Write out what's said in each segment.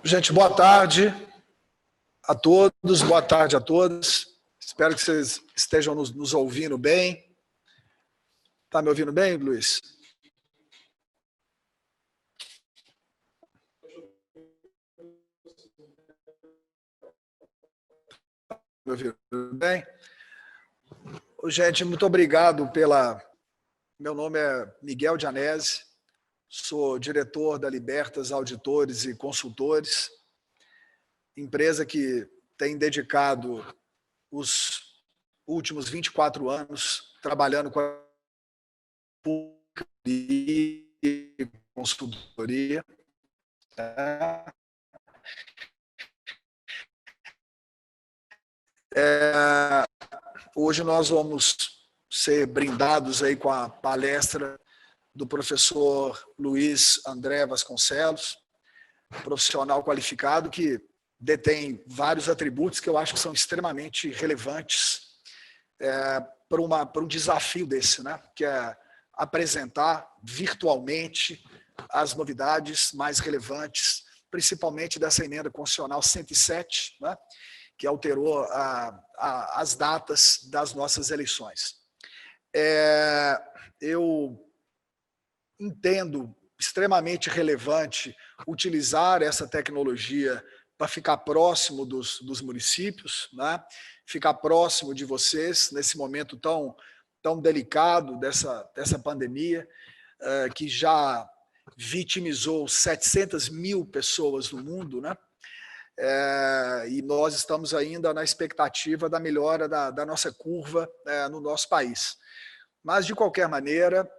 Gente, boa tarde a todos, boa tarde a todas. Espero que vocês estejam nos ouvindo bem. Está me ouvindo bem, Luiz? Me ouvindo bem? Gente, muito obrigado pela... Meu nome é Miguel Gianese, sou diretor da Libertas Auditores e Consultores, empresa que tem dedicado os últimos 24 anos trabalhando com a pública e consultoria. Hoje nós vamos ser brindados aí com a palestra do professor Luiz André Vasconcelos, profissional qualificado que detém vários atributos que eu acho que são extremamente relevantes para um desafio desse, né? Que é apresentar virtualmente as novidades mais relevantes, principalmente dessa emenda constitucional 107, né? Que alterou as datas das nossas eleições. Eu entendo extremamente relevante utilizar essa tecnologia para ficar próximo dos municípios, né? Ficar próximo de vocês nesse momento tão delicado dessa pandemia, que já vitimizou 700 mil pessoas no mundo, né? E nós estamos ainda na expectativa da melhora da nossa curva no nosso país. Mas, de qualquer maneira,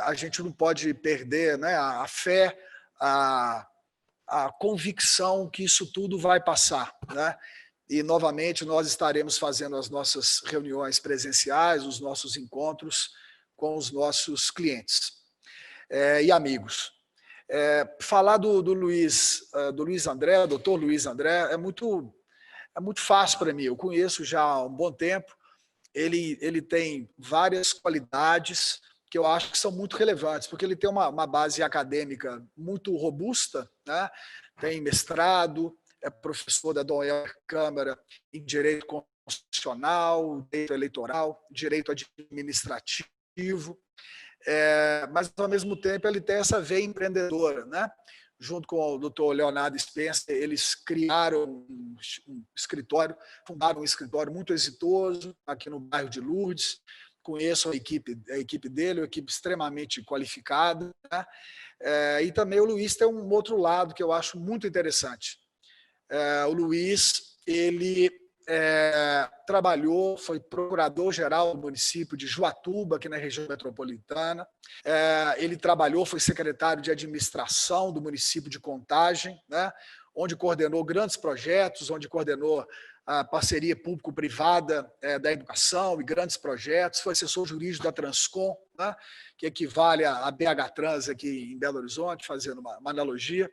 a gente não pode perder, né, a fé, a convicção que isso tudo vai passar, né? E, novamente, nós estaremos fazendo as nossas reuniões presenciais, os nossos encontros com os nossos clientes e amigos. Falar do Luiz André, doutor Luiz André, é muito fácil para mim. Eu conheço já há um bom tempo. Ele tem várias qualidades que eu acho que são muito relevantes, porque ele tem uma base acadêmica muito robusta, né? Tem mestrado, é professor da Dom Helder Câmara em Direito Constitucional, Direito Eleitoral, Direito Administrativo, mas, ao mesmo tempo, ele tem essa veia empreendedora, né? Junto com o Dr. Leonardo Spencer, eles criaram um escritório, fundaram um escritório muito exitoso aqui no bairro de Lourdes. Conheço a equipe dele, uma equipe extremamente qualificada, né? E também o Luiz tem um outro lado que eu acho muito interessante. O Luiz, ele trabalhou, foi procurador-geral do município de Juatuba, aqui na região metropolitana. Ele trabalhou, foi secretário de administração do município de Contagem, né? Onde coordenou grandes projetos, onde coordenou a parceria público-privada da educação e grandes projetos, foi assessor jurídico da Transcom, né? Que equivale à BH Trans aqui em Belo Horizonte, fazendo uma analogia.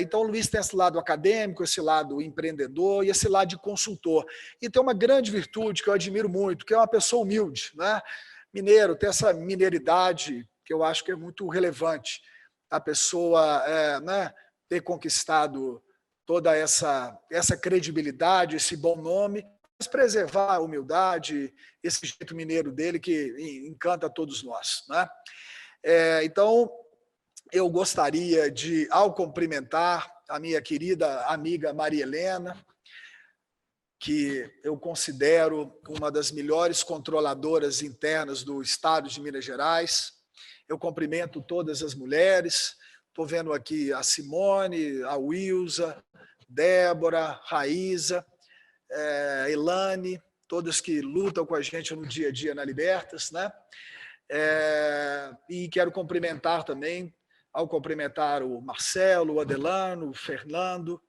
Então, o Luiz tem esse lado acadêmico, esse lado empreendedor e esse lado de consultor. E tem uma grande virtude que eu admiro muito, que é uma pessoa humilde, né? Mineiro, tem essa mineiridade que eu acho que é muito relevante. A pessoa né, ter conquistado toda essa credibilidade, esse bom nome, mas preservar a humildade, esse jeito mineiro dele que encanta todos nós, né? Então, eu gostaria de, ao cumprimentar a minha querida amiga Maria Helena, que eu considero uma das melhores controladoras internas do estado de Minas Gerais. Eu cumprimento todas as mulheres. Estou vendo aqui a Simone, a Wilza, Débora, Raíza, Elane, todas que lutam com a gente no dia a dia na Libertas, né? E quero cumprimentar também, ao cumprimentar o Marcelo, o Adelano, o Fernando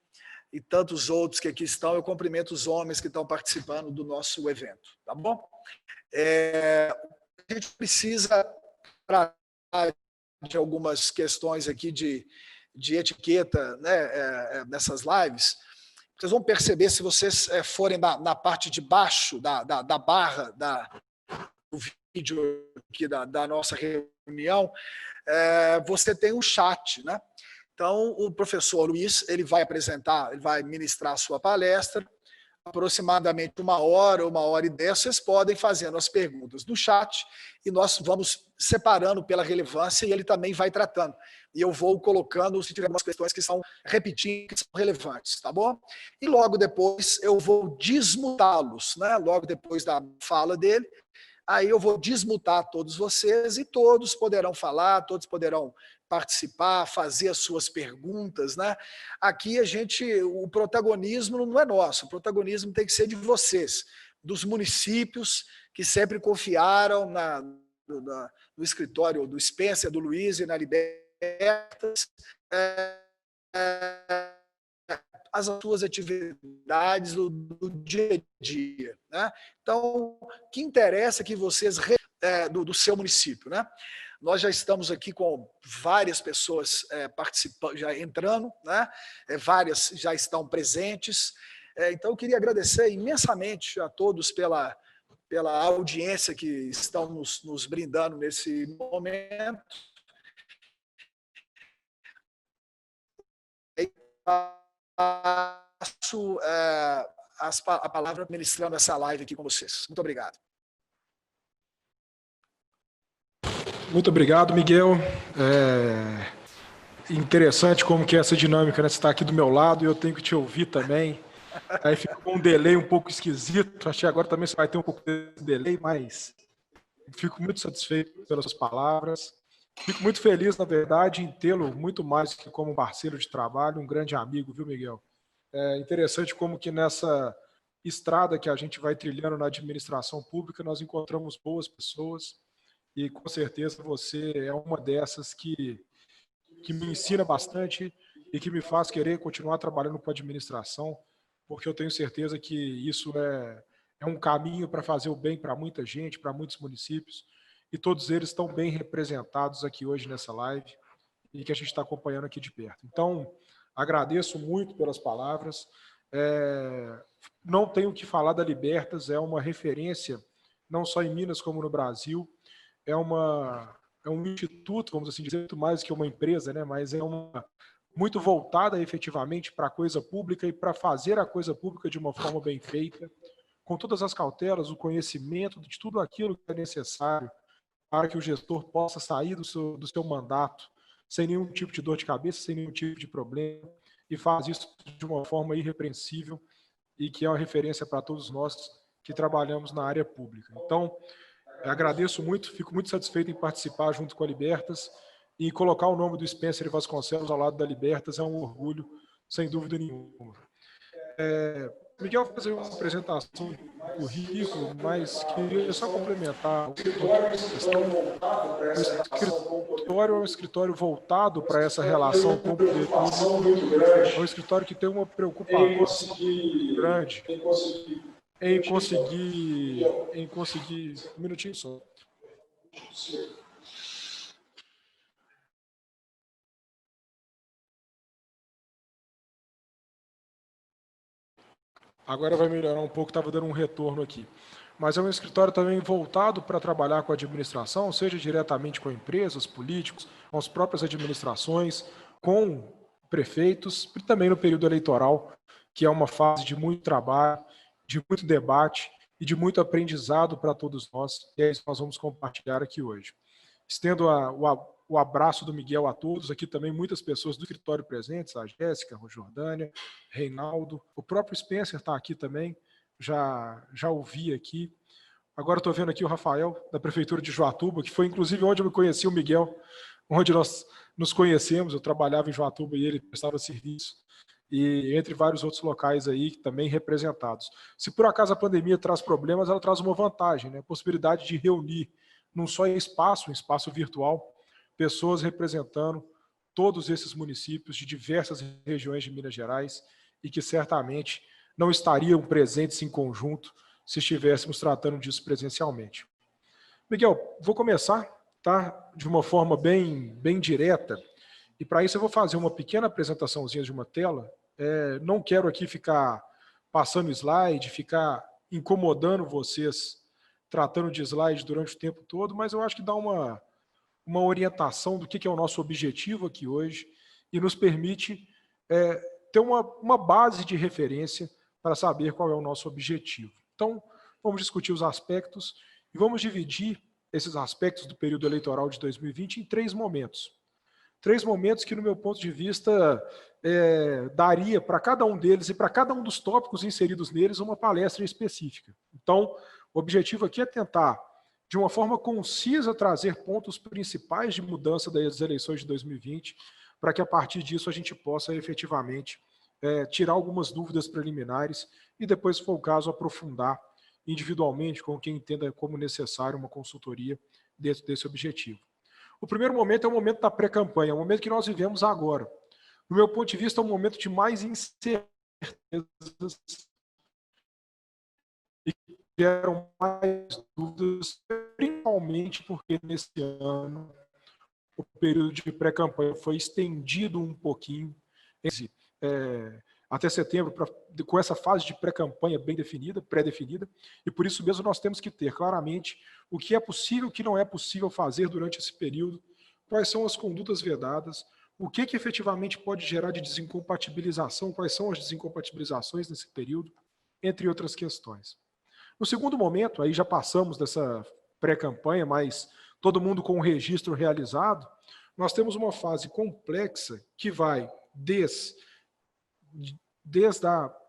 e tantos outros que aqui estão, eu cumprimento os homens que estão participando do nosso evento, tá bom? A gente precisa tratar de algumas questões aqui de etiqueta, né, nessas lives. Vocês vão perceber, se vocês forem na parte de baixo da barra do vídeo aqui da nossa reunião, você tem um chat, né? Então, o professor Luiz, ele vai apresentar, ele vai ministrar a sua palestra, aproximadamente 1 hora e 10, vocês podem fazendo as perguntas no chat e nós vamos separando pela relevância e ele também vai tratando. E eu vou colocando, se tiver algumas questões que estão repetindo, que são relevantes, tá bom? E logo depois eu vou desmutá-los, né? Logo depois da fala dele, aí eu vou desmutar todos vocês e todos poderão falar, todos poderão participar, fazer as suas perguntas, né? Aqui o protagonismo não é nosso, o protagonismo tem que ser de vocês, dos municípios que sempre confiaram no escritório do Spencer, do Luiz e na Libertas, as suas atividades do dia a dia, né? Então, o que interessa é que vocês do seu município, né? Nós já estamos aqui com várias pessoas participando, já entrando, né? Várias já estão presentes. Então, eu queria agradecer imensamente a todos pela audiência que estão nos brindando nesse momento. Passo a palavra ministrando essa live aqui com vocês. Muito obrigado. Muito obrigado, Miguel. Interessante como que é essa dinâmica, né? Você está aqui do meu lado e eu tenho que te ouvir também. Aí fica com um delay um pouco esquisito. Achei agora também você vai ter um pouco de delay, mas fico muito satisfeito pelas suas palavras. Fico muito feliz, na verdade, em tê-lo muito mais que como um parceiro de trabalho, um grande amigo, viu, Miguel? É interessante como que nessa estrada que a gente vai trilhando na administração pública, nós encontramos boas pessoas e com certeza você é uma dessas que me ensina bastante e que me faz querer continuar trabalhando com a administração, porque eu tenho certeza que isso é um caminho para fazer o bem para muita gente, para muitos municípios, e todos eles estão bem representados aqui hoje nessa live e que a gente está acompanhando aqui de perto. Então, agradeço muito pelas palavras. Não tenho o que falar da Libertas, é uma referência, não só em Minas como no Brasil, é um instituto, vamos assim dizer, muito mais que uma empresa, né? Mas muito voltada efetivamente para a coisa pública e para fazer a coisa pública de uma forma bem feita, com todas as cautelas, o conhecimento de tudo aquilo que é necessário para que o gestor possa sair do seu mandato sem nenhum tipo de dor de cabeça, sem nenhum tipo de problema, e faz isso de uma forma irrepreensível e que é uma referência para todos nós que trabalhamos na área pública. Então, agradeço muito, fico muito satisfeito em participar junto com a Libertas e colocar o nome do Spencer Vasconcelos ao lado da Libertas é um orgulho, sem dúvida nenhuma. Miguel vai fazer uma apresentação do currículo, mas queria só complementar a questão. O escritório é um escritório voltado para essa relação com o poder público, é um escritório que tem uma preocupação grande em conseguir... Um minutinho só. Agora vai melhorar um pouco, estava dando um retorno aqui. Mas é um escritório também voltado para trabalhar com a administração, seja diretamente com empresas, políticos, com as próprias administrações, com prefeitos, e também no período eleitoral, que é uma fase de muito trabalho, de muito debate e de muito aprendizado para todos nós, e é isso que nós vamos compartilhar aqui hoje. Estendo o abraço do Miguel a todos, aqui também muitas pessoas do escritório presentes, a Jéssica, a Jordânia, Reinaldo, o próprio Spencer está aqui também, já ouvi aqui. Agora estou vendo aqui o Rafael, da Prefeitura de Joatuba, que foi inclusive onde eu me conheci o Miguel, onde nós nos conhecemos, eu trabalhava em Joatuba e ele prestava serviço, e entre vários outros locais aí também representados. Se por acaso a pandemia traz problemas, ela traz uma vantagem, né? A possibilidade de reunir num só espaço, um espaço virtual, pessoas representando todos esses municípios de diversas regiões de Minas Gerais e que certamente não estariam presentes em conjunto se estivéssemos tratando disso presencialmente. Miguel, vou começar, tá? De uma forma bem direta, e para isso eu vou fazer uma pequena apresentaçãozinha de uma tela. Não quero aqui ficar passando slide, ficar incomodando vocês tratando de slide durante o tempo todo, mas eu acho que dá uma orientação do que é o nosso objetivo aqui hoje e nos permite ter uma base de referência para saber qual é o nosso objetivo. Então, vamos discutir os aspectos e vamos dividir esses aspectos do período eleitoral de 2020 em 3 momentos. 3 momentos que, no meu ponto de vista, daria para cada um deles e para cada um dos tópicos inseridos neles uma palestra específica. Então, o objetivo aqui é tentar, de uma forma concisa, trazer pontos principais de mudança das eleições de 2020, para que a partir disso a gente possa efetivamente tirar algumas dúvidas preliminares e depois, se for o caso, aprofundar individualmente com quem entenda como necessário uma consultoria dentro desse objetivo. O primeiro momento é o momento da pré-campanha, é o momento que nós vivemos agora. No meu ponto de vista, é um momento de mais incertezas e que geram mais dúvidas, principalmente porque nesse ano o período de pré-campanha foi estendido um pouquinho, até setembro, com essa fase de pré-campanha bem definida, pré-definida, e por isso mesmo nós temos que ter claramente o que é possível e o que não é possível fazer durante esse período, quais são as condutas vedadas, o que efetivamente pode gerar de desincompatibilização, quais são as desincompatibilizações nesse período, entre outras questões. No segundo momento, aí já passamos dessa pré-campanha, mas todo mundo com o registro realizado, nós temos uma fase complexa que vai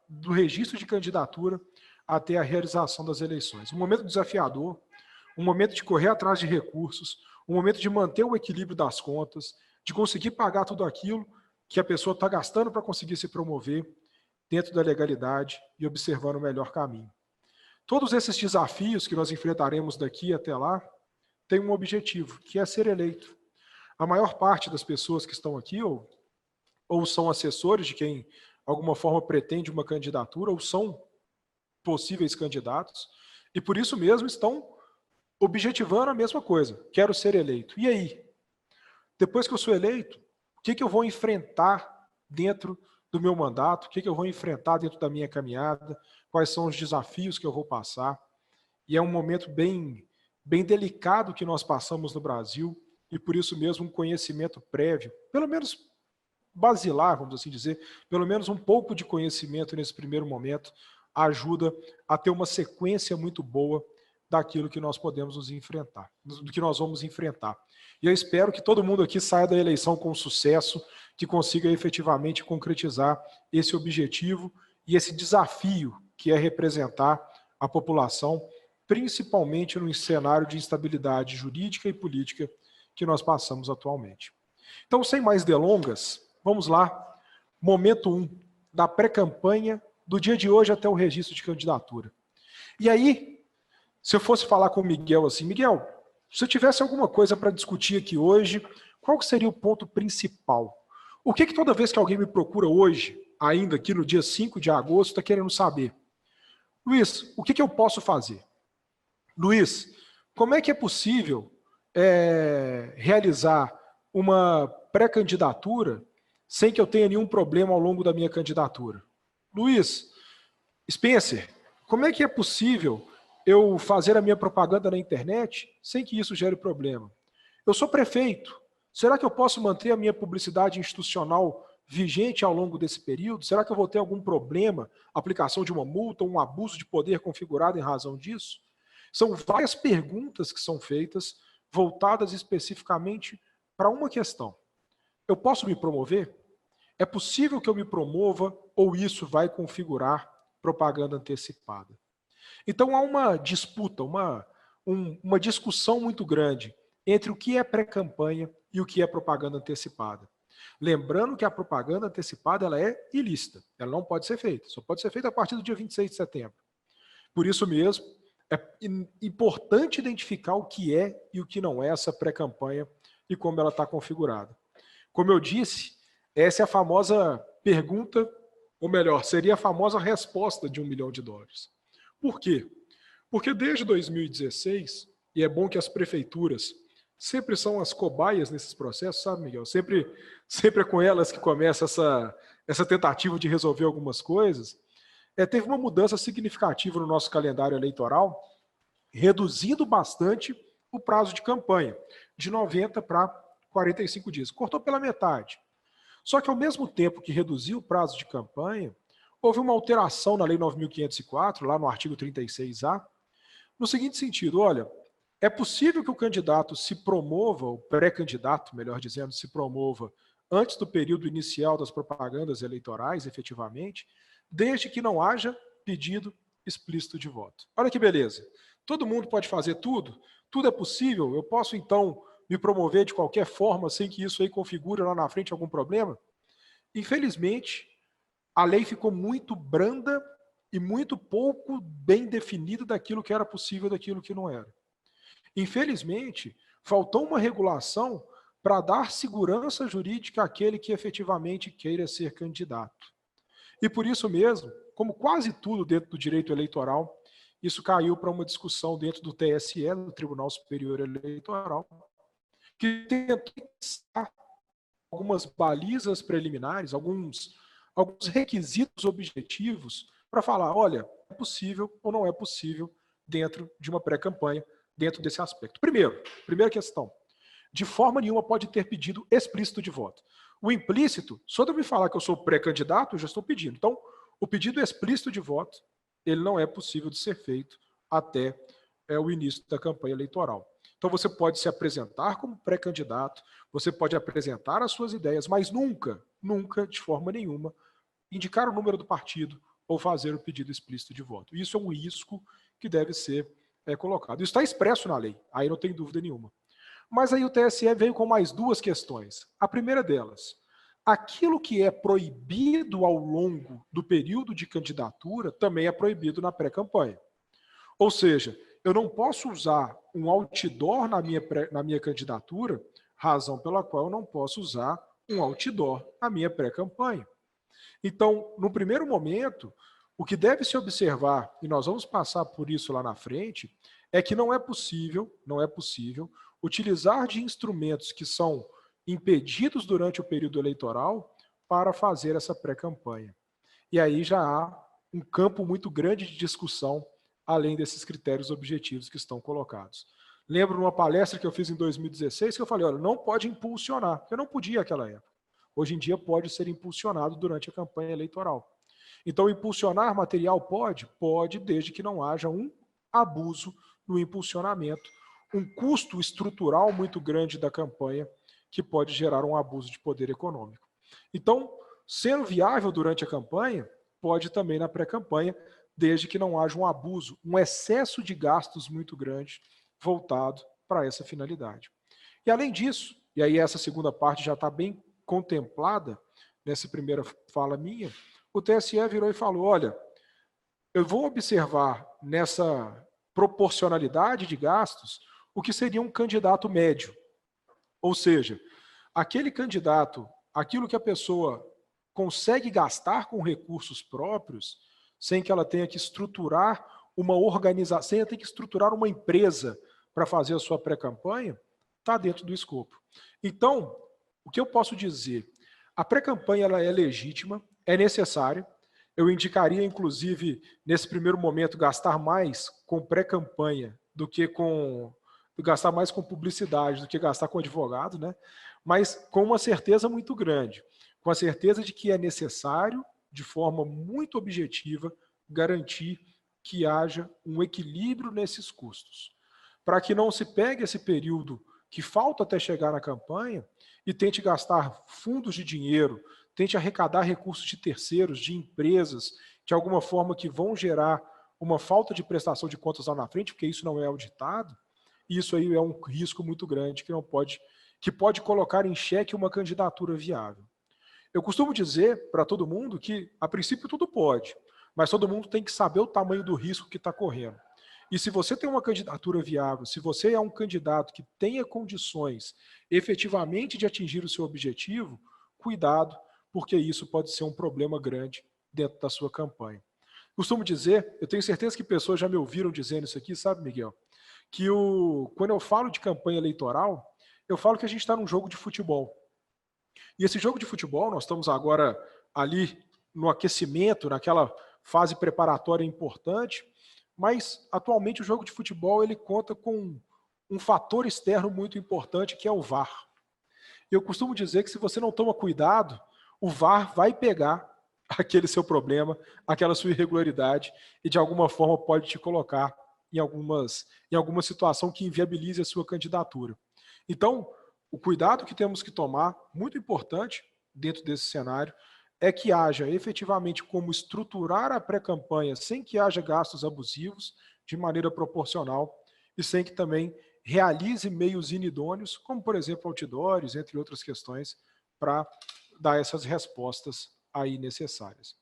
do registro de candidatura até a realização das eleições. Um momento desafiador, um momento de correr atrás de recursos, um momento de manter o equilíbrio das contas, de conseguir pagar tudo aquilo que a pessoa está gastando para conseguir se promover dentro da legalidade e observando o melhor caminho. Todos esses desafios que nós enfrentaremos daqui até lá têm um objetivo, que é ser eleito. A maior parte das pessoas que estão aqui ou são assessores de quem, de alguma forma, pretende uma candidatura, ou são possíveis candidatos, e por isso mesmo estão objetivando a mesma coisa, quero ser eleito. E aí? Depois que eu sou eleito, o que eu vou enfrentar dentro do meu mandato, o que eu vou enfrentar dentro da minha caminhada, quais são os desafios que eu vou passar. E é um momento bem delicado que nós passamos no Brasil, e por isso mesmo um conhecimento prévio, pelo menos basilar, vamos assim dizer, pelo menos um pouco de conhecimento nesse primeiro momento, ajuda a ter uma sequência muito boa daquilo que nós podemos nos enfrentar, do que nós vamos enfrentar. E eu espero que todo mundo aqui saia da eleição com sucesso, que consiga efetivamente concretizar esse objetivo e esse desafio que é representar a população, principalmente no cenário de instabilidade jurídica e política que nós passamos atualmente. Então, sem mais delongas, vamos lá. Momento 1 da pré-campanha, do dia de hoje até o registro de candidatura. E aí, se eu fosse falar com o Miguel assim, Miguel, se você tivesse alguma coisa para discutir aqui hoje, qual seria o ponto principal? O que toda vez que alguém me procura hoje, ainda aqui no dia 5 de agosto, está querendo saber? Luiz, o que eu posso fazer? Luiz, como é que é possível realizar uma pré-candidatura sem que eu tenha nenhum problema ao longo da minha candidatura? Luiz, Spencer, como é que é possível eu fazer a minha propaganda na internet sem que isso gere problema? Eu sou prefeito, será que eu posso manter a minha publicidade institucional vigente ao longo desse período? Será que eu vou ter algum problema, aplicação de uma multa, um abuso de poder configurado em razão disso? São várias perguntas que são feitas, voltadas especificamente para uma questão. Eu posso me promover? É possível que eu me promova ou isso vai configurar propaganda antecipada? Então há uma disputa, uma discussão muito grande entre o que é pré-campanha e o que é propaganda antecipada. Lembrando que a propaganda antecipada ela é ilícita, ela não pode ser feita, só pode ser feita a partir do dia 26 de setembro. Por isso mesmo, é importante identificar o que é e o que não é essa pré-campanha e como ela está configurada. Como eu disse, essa é a famosa pergunta, ou melhor, seria a famosa resposta de $1 milhão. Por quê? Porque desde 2016, e é bom que as prefeituras sempre são as cobaias nesses processos, sabe, Miguel? Sempre é com elas que começa essa tentativa de resolver algumas coisas. Teve uma mudança significativa no nosso calendário eleitoral, reduzindo bastante o prazo de campanha, de 90 para 45 dias. Cortou pela metade. Só que, ao mesmo tempo que reduziu o prazo de campanha, houve uma alteração na Lei 9.504, lá no artigo 36A, no seguinte sentido: olha, é possível que o candidato se promova, o pré-candidato, melhor dizendo, se promova antes do período inicial das propagandas eleitorais, efetivamente, desde que não haja pedido explícito de voto. Olha que beleza. Todo mundo pode fazer tudo? Tudo é possível? Eu posso, então, me promover de qualquer forma sem que isso aí configure lá na frente algum problema? Infelizmente, a lei ficou muito branda e muito pouco bem definida daquilo que era possível e daquilo que não era. Infelizmente, faltou uma regulação para dar segurança jurídica àquele que efetivamente queira ser candidato. E por isso mesmo, como quase tudo dentro do direito eleitoral, isso caiu para uma discussão dentro do TSE, do Tribunal Superior Eleitoral, que tentou fixar algumas balizas preliminares, alguns requisitos objetivos para falar, olha, é possível ou não é possível dentro de uma pré-campanha, dentro desse aspecto. Primeira questão, de forma nenhuma pode ter pedido explícito de voto. O implícito, só de eu me falar que eu sou pré-candidato, eu já estou pedindo. Então, o pedido explícito de voto, ele não é possível de ser feito até o início da campanha eleitoral. Então, você pode se apresentar como pré-candidato, você pode apresentar as suas ideias, mas nunca, de forma nenhuma, indicar o número do partido ou fazer o pedido explícito de voto. Isso é um risco que deve ser colocado. Isso está expresso na lei, aí não tem dúvida nenhuma. Mas aí o TSE veio com mais duas questões. A primeira delas, aquilo que é proibido ao longo do período de candidatura também é proibido na pré-campanha. Ou seja, eu não posso usar um outdoor na minha candidatura, razão pela qual eu não posso usar um outdoor na minha pré-campanha. Então, no primeiro momento, o que deve se observar, e nós vamos passar por isso lá na frente, é que não é possível utilizar de instrumentos que são impedidos durante o período eleitoral para fazer essa pré-campanha. E aí já há um campo muito grande de discussão, além desses critérios objetivos que estão colocados. Lembro numa palestra que eu fiz em 2016 que eu falei, olha, não pode impulsionar, porque eu não podia naquela época. Hoje em dia pode ser impulsionado durante a campanha eleitoral. Então, impulsionar material pode? Pode, desde que não haja um abuso no impulsionamento, um custo estrutural muito grande da campanha que pode gerar um abuso de poder econômico. Então, sendo viável durante a campanha, pode também na pré-campanha, desde que não haja um abuso, um excesso de gastos muito grande voltado para essa finalidade. E além disso, e aí essa segunda parte já está bem contemplada nessa primeira fala minha, o TSE virou e falou, olha, eu vou observar nessa proporcionalidade de gastos o que seria um candidato médio. Ou seja, aquele candidato, aquilo que a pessoa consegue gastar com recursos próprios, sem que ela tenha que estruturar uma organização, sem ela ter que estruturar uma empresa para fazer a sua pré-campanha, está dentro do escopo. Então, o que eu posso dizer? A pré-campanha ela é legítima, é necessária. Eu indicaria, inclusive, nesse primeiro momento, gastar mais com pré-campanha do que gastar mais com publicidade do que gastar com advogado, né? Mas com uma certeza muito grande, com a certeza de que é necessário, de forma muito objetiva, garantir que haja um equilíbrio nesses custos, para que não se pegue esse período que falta até chegar na campanha e tente gastar fundos de dinheiro, tente arrecadar recursos de terceiros, de empresas, de alguma forma que vão gerar uma falta de prestação de contas lá na frente, porque isso não é auditado, e isso aí é um risco muito grande que pode colocar em xeque uma candidatura viável. Eu costumo dizer para todo mundo que, a princípio, tudo pode, mas todo mundo tem que saber o tamanho do risco que está correndo. E se você tem uma candidatura viável, se você é um candidato que tenha condições efetivamente de atingir o seu objetivo, cuidado, porque isso pode ser um problema grande dentro da sua campanha. Costumo dizer, eu tenho certeza que pessoas já me ouviram dizendo isso aqui, sabe, Miguel? Que quando eu falo de campanha eleitoral, eu falo que a gente está num jogo de futebol. E esse jogo de futebol, nós estamos agora ali no aquecimento, naquela fase preparatória importante, mas atualmente o jogo de futebol ele conta com um fator externo muito importante que é o VAR. Eu costumo dizer que se você não toma cuidado, o VAR vai pegar aquele seu problema, aquela sua irregularidade, e de alguma forma pode te colocar em alguma situação que inviabilize a sua candidatura. Então, o cuidado que temos que tomar, muito importante dentro desse cenário, é que haja efetivamente como estruturar a pré-campanha sem que haja gastos abusivos, de maneira proporcional, e sem que também realize meios inidôneos, como, por exemplo, outdoors, entre outras questões, para dar essas respostas aí necessárias.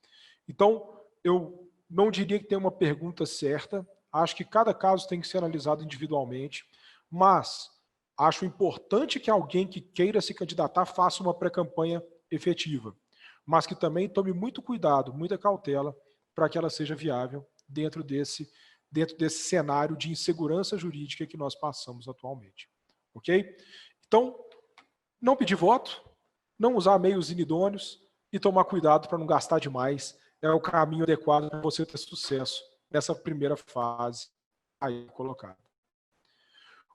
Então, eu não diria que tem uma pergunta certa, acho que cada caso tem que ser analisado individualmente, mas acho importante que alguém que queira se candidatar faça uma pré-campanha efetiva, mas que também tome muito cuidado, muita cautela, para que ela seja viável dentro desse cenário de insegurança jurídica que nós passamos atualmente. Ok? Então, não pedir voto, não usar meios inidôneos e tomar cuidado para não gastar demais é o caminho adequado para você ter sucesso nessa primeira fase aí colocada.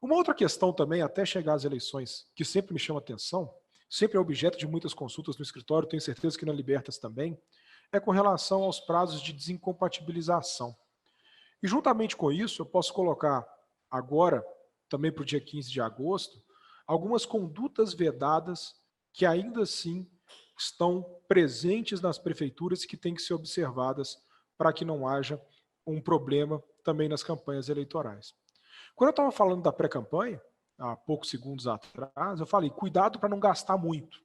Uma outra questão também, até chegar às eleições, que sempre me chama atenção, sempre é objeto de muitas consultas no escritório, tenho certeza que na Libertas também, é com relação aos prazos de desincompatibilização. E juntamente com isso, eu posso colocar agora, também para o dia 15 de agosto, algumas condutas vedadas que ainda assim estão presentes nas prefeituras e que têm que ser observadas para que não haja um problema também nas campanhas eleitorais. Quando eu estava falando da pré-campanha, há poucos segundos atrás, eu falei cuidado para não gastar muito.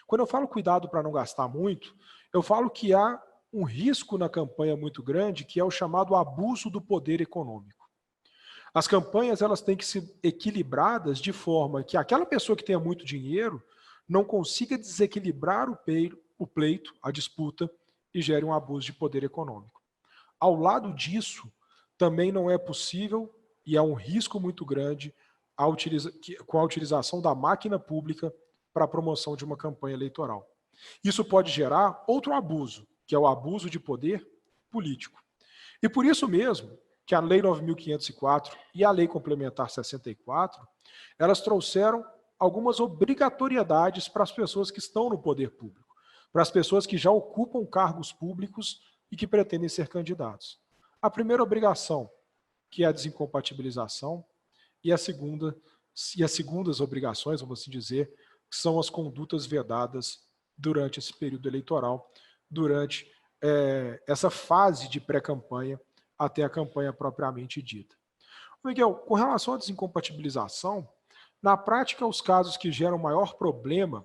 Quando eu falo cuidado para não gastar muito, eu falo que há um risco na campanha muito grande, que é o chamado abuso do poder econômico. As campanhas elas têm que ser equilibradas de forma que aquela pessoa que tenha muito dinheiro não consiga desequilibrar o pleito, a disputa, e gere um abuso de poder econômico. Ao lado disso, também não é possível, e há um risco muito grande, com a utilização da máquina pública para a promoção de uma campanha eleitoral. Isso pode gerar outro abuso, que é o abuso de poder político. E por isso mesmo que a Lei 9.504 e a Lei Complementar 64, elas trouxeram algumas obrigatoriedades para as pessoas que estão no poder público, para as pessoas que já ocupam cargos públicos e que pretendem ser candidatos. A primeira obrigação, que é a desincompatibilização, e as segundas obrigações, vamos assim dizer, que são as condutas vedadas durante esse período eleitoral, durante essa fase de pré-campanha até a campanha propriamente dita. Miguel, com relação à desincompatibilização, na prática, os casos que geram maior problema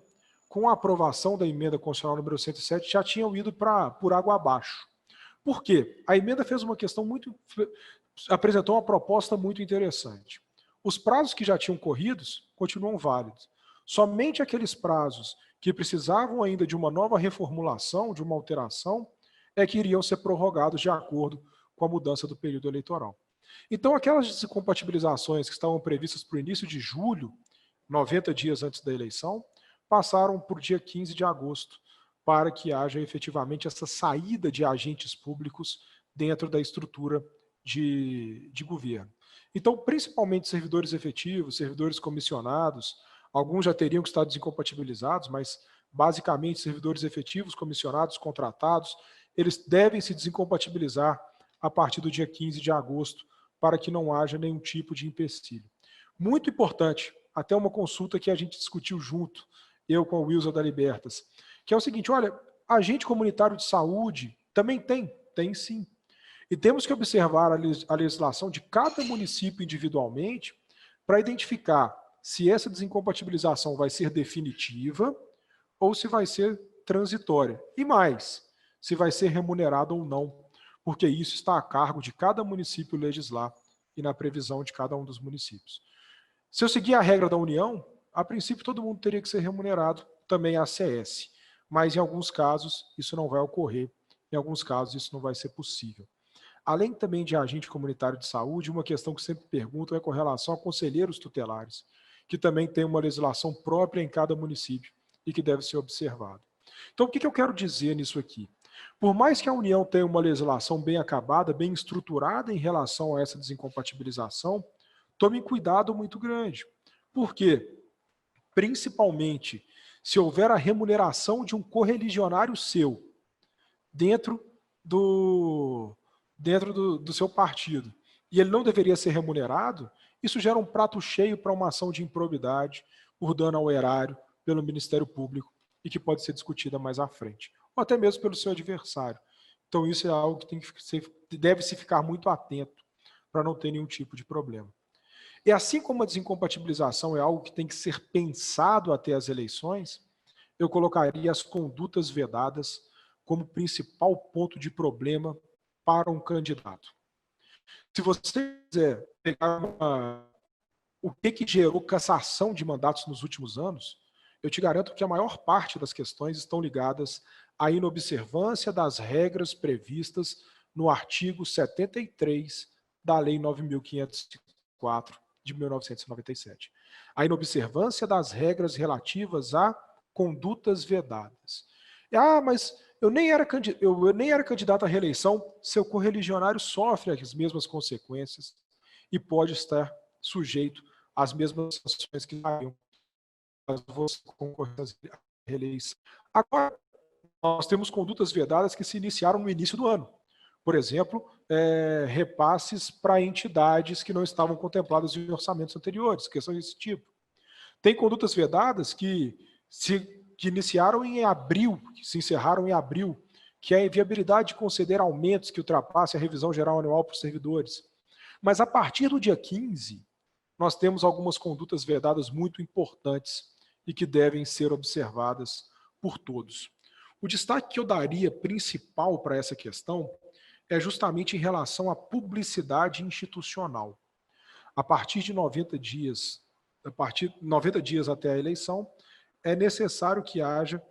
com a aprovação da emenda constitucional número 107 já tinham ido por água abaixo. Por quê? A emenda fez uma questão apresentou uma proposta muito interessante. Os prazos que já tinham corridos continuam válidos. Somente aqueles prazos que precisavam ainda de uma nova reformulação, de uma alteração, é que iriam ser prorrogados de acordo com a mudança do período eleitoral. Então, aquelas desincompatibilizações que estavam previstas para o início de julho, 90 dias antes da eleição, passaram para o dia 15 de agosto, para que haja efetivamente essa saída de agentes públicos dentro da estrutura de governo. Então, principalmente servidores efetivos, servidores comissionados, alguns já teriam que estar desincompatibilizados, mas basicamente servidores efetivos, comissionados, contratados, eles devem se desincompatibilizar a partir do dia 15 de agosto, para que não haja nenhum tipo de empecilho. Muito importante, até uma consulta que a gente discutiu junto, eu com o Wilson da Libertas, que é o seguinte, olha, agente comunitário de saúde também tem sim. E temos que observar a legislação de cada município individualmente para identificar se essa desincompatibilização vai ser definitiva ou se vai ser transitória. E mais, se vai ser remunerada ou não, porque isso está a cargo de cada município legislar e na previsão de cada um dos municípios. Se eu seguir a regra da União, a princípio todo mundo teria que ser remunerado, também a ACS, mas em alguns casos isso não vai ocorrer, em alguns casos isso não vai ser possível. Além também de agente comunitário de saúde, uma questão que sempre perguntam é com relação a conselheiros tutelares, que também tem uma legislação própria em cada município e que deve ser observado. Então, o que eu quero dizer nisso aqui? Por mais que a União tenha uma legislação bem acabada, bem estruturada em relação a essa desincompatibilização, tome cuidado muito grande. Por quê? Principalmente se houver a remuneração de um correligionário seu dentro do seu partido, e ele não deveria ser remunerado, isso gera um prato cheio para uma ação de improbidade por dano ao erário pelo Ministério Público e que pode ser discutida mais à frente, ou até mesmo pelo seu adversário. Então isso é algo que deve-se ficar muito atento para não ter nenhum tipo de problema. E assim como a desincompatibilização é algo que tem que ser pensado até as eleições, eu colocaria as condutas vedadas como principal ponto de problema para um candidato. Se você quiser pegar o que gerou cassação de mandatos nos últimos anos, eu te garanto que a maior parte das questões estão ligadas à inobservância das regras previstas no artigo 73 da Lei 9.504 de 1997. A inobservância das regras relativas a condutas vedadas. Mas eu nem era candidato à reeleição, seu correligionário sofre as mesmas consequências e pode estar sujeito às mesmas sanções que variam caso você concorra à reeleição. Agora, nós temos condutas vedadas que se iniciaram no início do ano. Por exemplo, repasses para entidades que não estavam contempladas em orçamentos anteriores, questões desse tipo. Tem condutas vedadas que iniciaram em abril, que se encerraram em abril, que é a inviabilidade de conceder aumentos que ultrapassem a revisão geral anual para os servidores. Mas a partir do dia 15, nós temos algumas condutas vedadas muito importantes e que devem ser observadas por todos. O destaque que eu daria principal para essa questão é justamente em relação à publicidade institucional. A partir de 90 dias até a eleição, é necessário que haja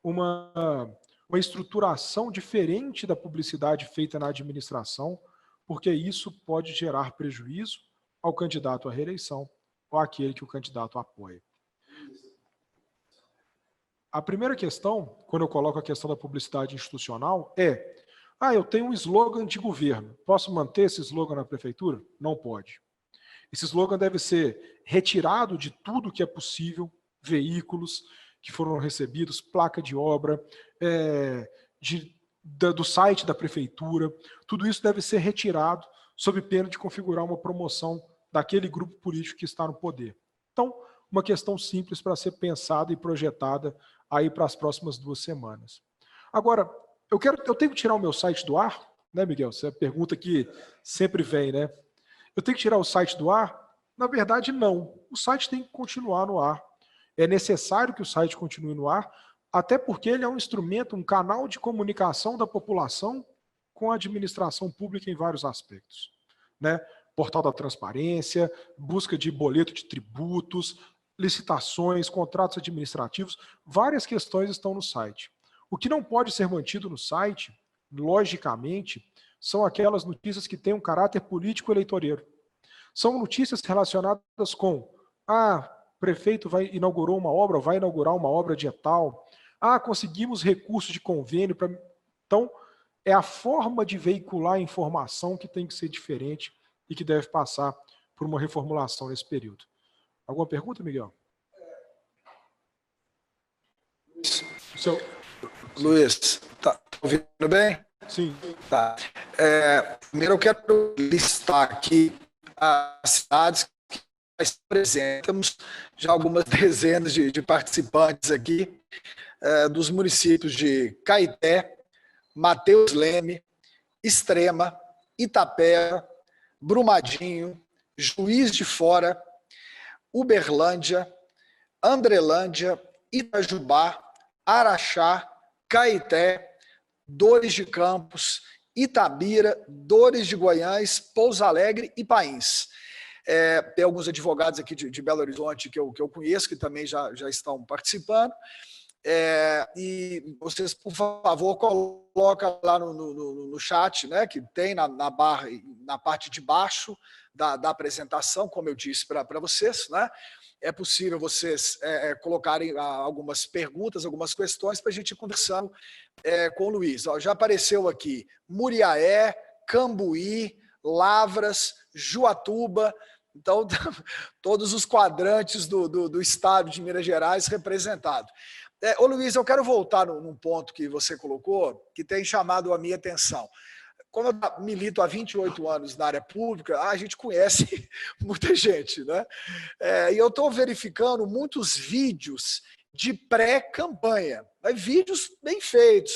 uma estruturação diferente da publicidade feita na administração, porque isso pode gerar prejuízo ao candidato à reeleição ou àquele que o candidato apoia. A primeira questão, quando eu coloco a questão da publicidade institucional, eu tenho um slogan de governo, posso manter esse slogan na prefeitura? Não pode. Esse slogan deve ser retirado de tudo que é possível, veículos que foram recebidos, placa de obra, do site da prefeitura, tudo isso deve ser retirado sob pena de configurar uma promoção daquele grupo político que está no poder. Então, uma questão simples para ser pensada e projetada aí para as próximas 2 semanas. Agora, eu tenho que tirar o meu site do ar, né, Miguel? Essa é a pergunta que sempre vem, né? Eu tenho que tirar o site do ar? Na verdade, não. O site tem que continuar no ar. É necessário que o site continue no ar, até porque ele é um instrumento, um canal de comunicação da população com a administração pública em vários aspectos, né? Portal da transparência, busca de boleto de tributos, licitações, contratos administrativos, várias questões estão no site. O que não pode ser mantido no site, logicamente, são aquelas notícias que têm um caráter político-eleitoreiro. São notícias relacionadas com prefeito inaugurou uma obra, vai inaugurar uma obra dia tal, conseguimos recursos de convênio. Então, é a forma de veicular a informação que tem que ser diferente e que deve passar por uma reformulação nesse período. Alguma pergunta, Miguel? Luiz, tá ouvindo bem? Sim. Tá. Primeiro eu quero listar aqui as cidades que nós apresentamos, já algumas dezenas de participantes aqui, dos municípios de Caeté, Mateus Leme, Extrema, Itapeva, Brumadinho, Juiz de Fora, Uberlândia, Andrelândia, Itajubá, Araxá, Caeté, Dores de Campos, Itabira, Dores de Goiães, Pouso Alegre e Pains. Tem alguns advogados aqui de Belo Horizonte que eu conheço, que também já estão participando. E vocês, por favor, coloca lá no chat, né, que tem na barra, na parte de baixo da apresentação, como eu disse para vocês, né? É possível vocês colocarem algumas perguntas, algumas questões para a gente ir conversando com o Luiz. Já apareceu aqui Muriaé, Cambuí, Lavras, Juatuba, Então, todos os quadrantes do estado de Minas Gerais representados. Ô Luiz, eu quero voltar num ponto que você colocou, que tem chamado a minha atenção. Como eu milito há 28 anos na área pública, a gente conhece muita gente, né? E eu estou verificando muitos vídeos de pré-campanha, né? Vídeos bem feitos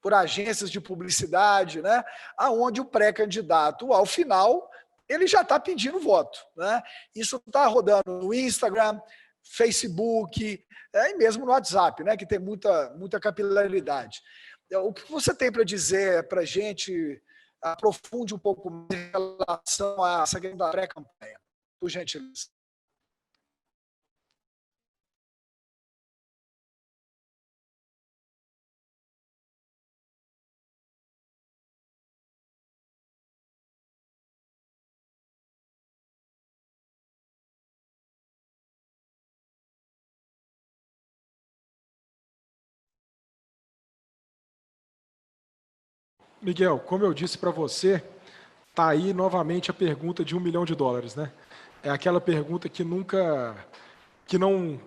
por agências de publicidade, né? Onde o pré-candidato, ao final, ele já está pedindo voto, né? Isso está rodando no Instagram, Facebook, e mesmo no WhatsApp, né? Que tem muita capilaridade. O que você tem para dizer para a gente? Aprofunde um pouco mais em relação a essa questão da pré-campanha, por gentileza. Miguel, como eu disse para você, tá aí novamente a pergunta de $1 milhão, né? É aquela pergunta que nunca, que não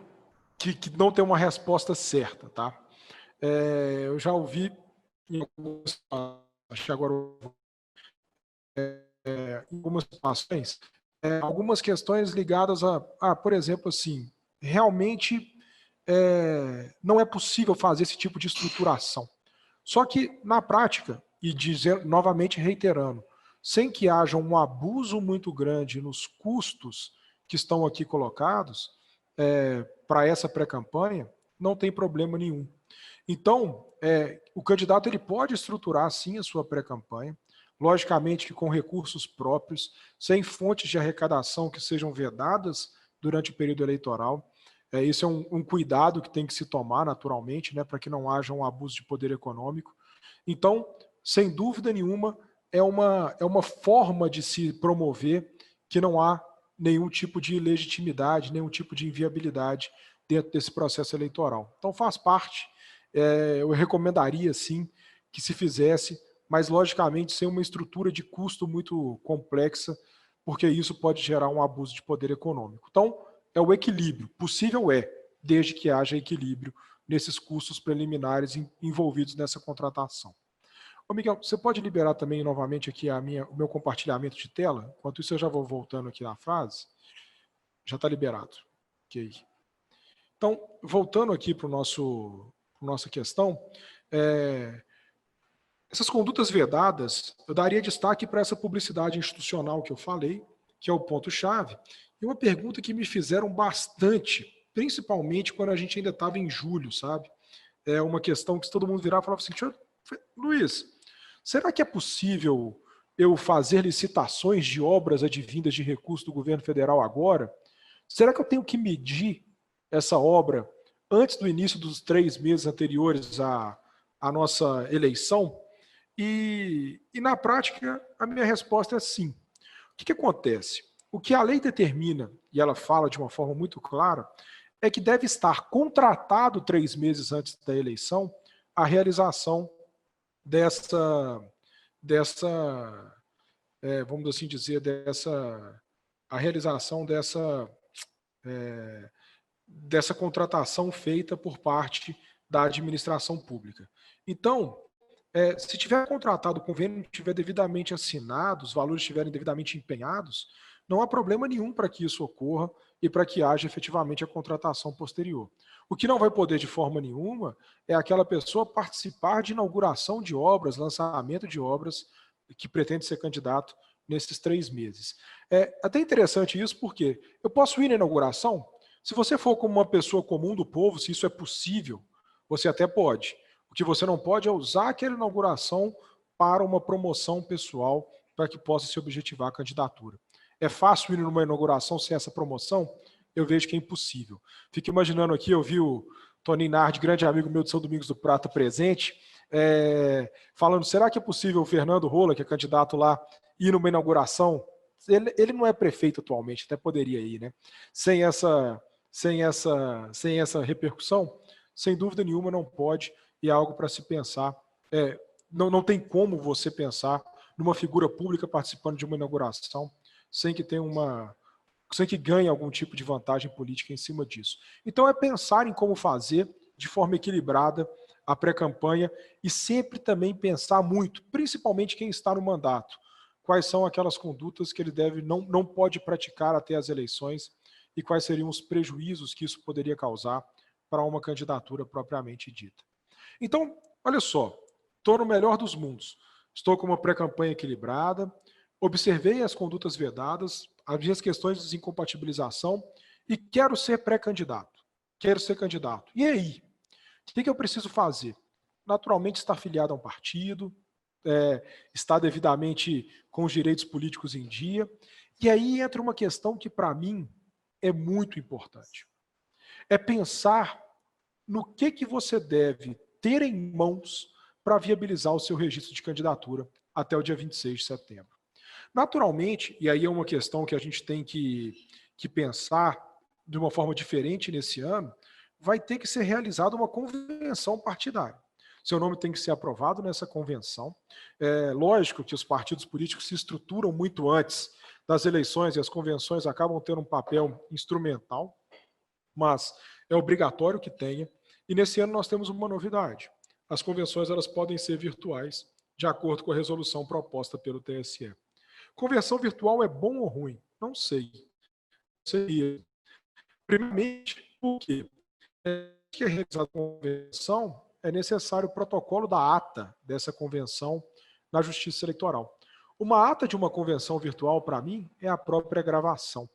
tem uma resposta certa, tá? Eu já ouvi em algumas situações, algumas questões ligadas por exemplo, assim, realmente não é possível fazer esse tipo de estruturação. Só que, na prática, e novamente reiterando, sem que haja um abuso muito grande nos custos que estão aqui colocados para essa pré-campanha, não tem problema nenhum. Então, o candidato ele pode estruturar, sim, a sua pré-campanha, logicamente que com recursos próprios, sem fontes de arrecadação que sejam vedadas durante o período eleitoral. Isso é um cuidado que tem que se tomar naturalmente, né, para que não haja um abuso de poder econômico. Então, sem dúvida nenhuma, é uma forma de se promover que não há nenhum tipo de ilegitimidade, nenhum tipo de inviabilidade dentro desse processo eleitoral. Então, faz parte. Eu recomendaria, sim, que se fizesse, mas, logicamente, sem uma estrutura de custo muito complexa, porque isso pode gerar um abuso de poder econômico. Então, é o equilíbrio. Possível desde que haja equilíbrio nesses custos preliminares envolvidos nessa contratação. Ô Miguel, você pode liberar também novamente aqui o meu compartilhamento de tela? Enquanto isso, eu já vou voltando aqui na frase. Já está liberado. Ok. Então, voltando aqui para nossa questão, essas condutas vedadas, eu daria destaque para essa publicidade institucional que eu falei, que é o ponto-chave, e uma pergunta que me fizeram bastante, principalmente quando a gente ainda estava em julho, sabe? É uma questão que todo mundo virava e falava assim, Luiz, será que é possível eu fazer licitações de obras advindas de recursos do governo federal agora? Será que eu tenho que medir essa obra antes do início dos 3 meses anteriores à nossa eleição? E na prática, a minha resposta é sim. O que acontece? O que a lei determina, e ela fala de uma forma muito clara, é que deve estar contratado 3 meses antes da eleição a realização vamos assim dizer, a realização dessa contratação feita por parte da administração pública. Então, se tiver contratado, o convênio estiver devidamente assinado, os valores estiverem devidamente empenhados, não há problema nenhum para que isso ocorra e para que haja efetivamente a contratação posterior. O que não vai poder de forma nenhuma é aquela pessoa participar de inauguração de obras, lançamento de obras que pretende ser candidato nesses 3 meses. É até interessante isso porque eu posso ir na inauguração, se você for como uma pessoa comum do povo, se isso é possível, você até pode. O que você não pode é usar aquela inauguração para uma promoção pessoal para que possa se objetivar a candidatura. É fácil ir numa inauguração sem essa promoção? Eu vejo que é impossível. Fico imaginando aqui, eu vi o Toninho Nardi, grande amigo meu de São Domingos do Prata, presente, falando, será que é possível o Fernando Rola, que é candidato lá, ir numa inauguração? Ele não é prefeito atualmente, até poderia ir, né? Sem essa repercussão, sem dúvida nenhuma não pode, e é algo para se pensar. Não tem como você pensar numa figura pública participando de uma inauguração sem que tenha sem que ganhe algum tipo de vantagem política em cima disso. Então é pensar em como fazer de forma equilibrada a pré-campanha e sempre também pensar muito, principalmente quem está no mandato, quais são aquelas condutas que ele não pode praticar até as eleições e quais seriam os prejuízos que isso poderia causar para uma candidatura propriamente dita. Então, olha só, estou no melhor dos mundos, estou com uma pré-campanha equilibrada, observei as condutas vedadas, as questões de desincompatibilização e quero ser pré-candidato, quero ser candidato. E aí? O que eu preciso fazer? Naturalmente, estar afiliado a um partido, estar devidamente com os direitos políticos em dia. E aí entra uma questão que, para mim, é muito importante. É pensar no que você deve ter em mãos para viabilizar o seu registro de candidatura até o dia 26 de setembro. Naturalmente, e aí é uma questão que a gente tem que pensar de uma forma diferente nesse ano, vai ter que ser realizada uma convenção partidária. Seu nome tem que ser aprovado nessa convenção. É lógico que os partidos políticos se estruturam muito antes das eleições e as convenções acabam tendo um papel instrumental, mas é obrigatório que tenha. E nesse ano nós temos uma novidade. As convenções elas podem ser virtuais, de acordo com a resolução proposta pelo TSE. Convenção virtual é bom ou ruim? Não sei. Seria. Primeiramente, porque que é realizada a convenção, é necessário o protocolo da ata dessa convenção na Justiça Eleitoral. Uma ata de uma convenção virtual, para mim, é a própria gravação.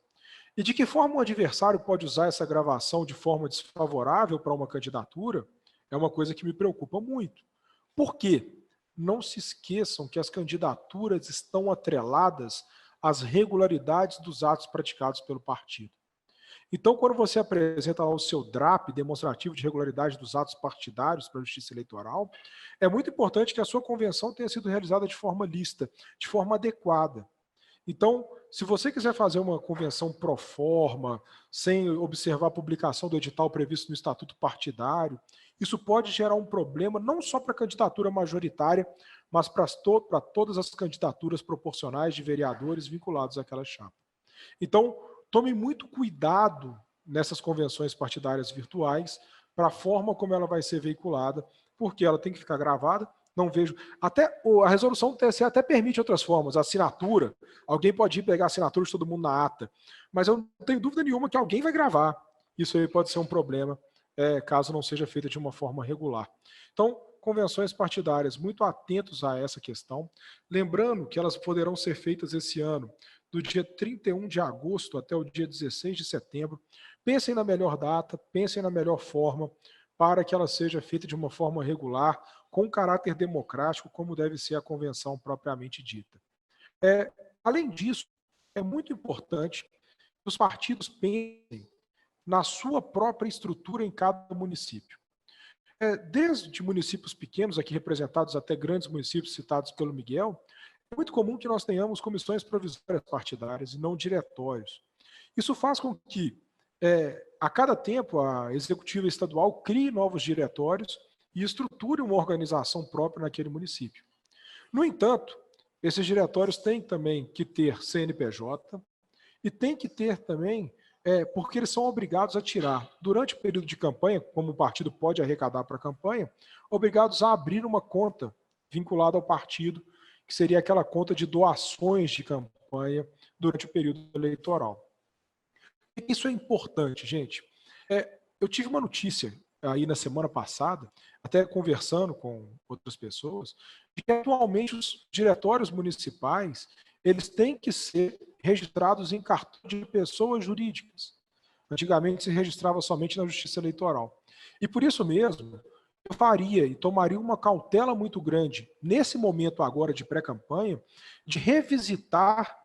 E de que forma o adversário pode usar essa gravação de forma desfavorável para uma candidatura é uma coisa que me preocupa muito. Por quê? Não se esqueçam que as candidaturas estão atreladas às regularidades dos atos praticados pelo partido. Então, quando você apresenta lá o seu DRAP, demonstrativo de regularidade dos atos partidários para a Justiça Eleitoral, é muito importante que a sua convenção tenha sido realizada de forma lícita, de forma adequada. Então, se você quiser fazer uma convenção pro forma, sem observar a publicação do edital previsto no Estatuto Partidário, isso pode gerar um problema não só para a candidatura majoritária, mas para todas as candidaturas proporcionais de vereadores vinculados àquela chapa. Então, tome muito cuidado nessas convenções partidárias virtuais para a forma como ela vai ser veiculada, porque ela tem que ficar gravada. Não vejo. Até a resolução do TSE até permite outras formas, a assinatura. Alguém pode ir pegar a assinatura de todo mundo na ata. Mas eu não tenho dúvida nenhuma que alguém vai gravar. Isso aí pode ser um problema, caso não seja feita de uma forma regular. Então, convenções partidárias, muito atentos a essa questão. Lembrando que elas poderão ser feitas esse ano, do dia 31 de agosto até o dia 16 de setembro. Pensem na melhor data, pensem na melhor forma, para que ela seja feita de uma forma regular, com caráter democrático, como deve ser a convenção propriamente dita. Além disso, é muito importante que os partidos pensem na sua própria estrutura em cada município. Desde municípios pequenos, aqui representados, até grandes municípios citados pelo Miguel, é muito comum que nós tenhamos comissões provisórias partidárias e não diretórios. Isso faz com que, a cada tempo, a executiva estadual crie novos diretórios e estruture uma organização própria naquele município. No entanto, esses diretórios têm também que ter CNPJ e têm que ter também, porque eles são obrigados a tirar, durante o período de campanha, como o partido pode arrecadar para a campanha, obrigados a abrir uma conta vinculada ao partido, que seria aquela conta de doações de campanha durante o período eleitoral. Isso é importante, gente. Eu tive uma notícia aí na semana passada, até conversando com outras pessoas, de que atualmente os diretórios municipais eles têm que ser registrados em cartão de pessoas jurídicas. Antigamente se registrava somente na Justiça Eleitoral. E por isso mesmo, eu faria e tomaria uma cautela muito grande, nesse momento agora de pré-campanha, de revisitar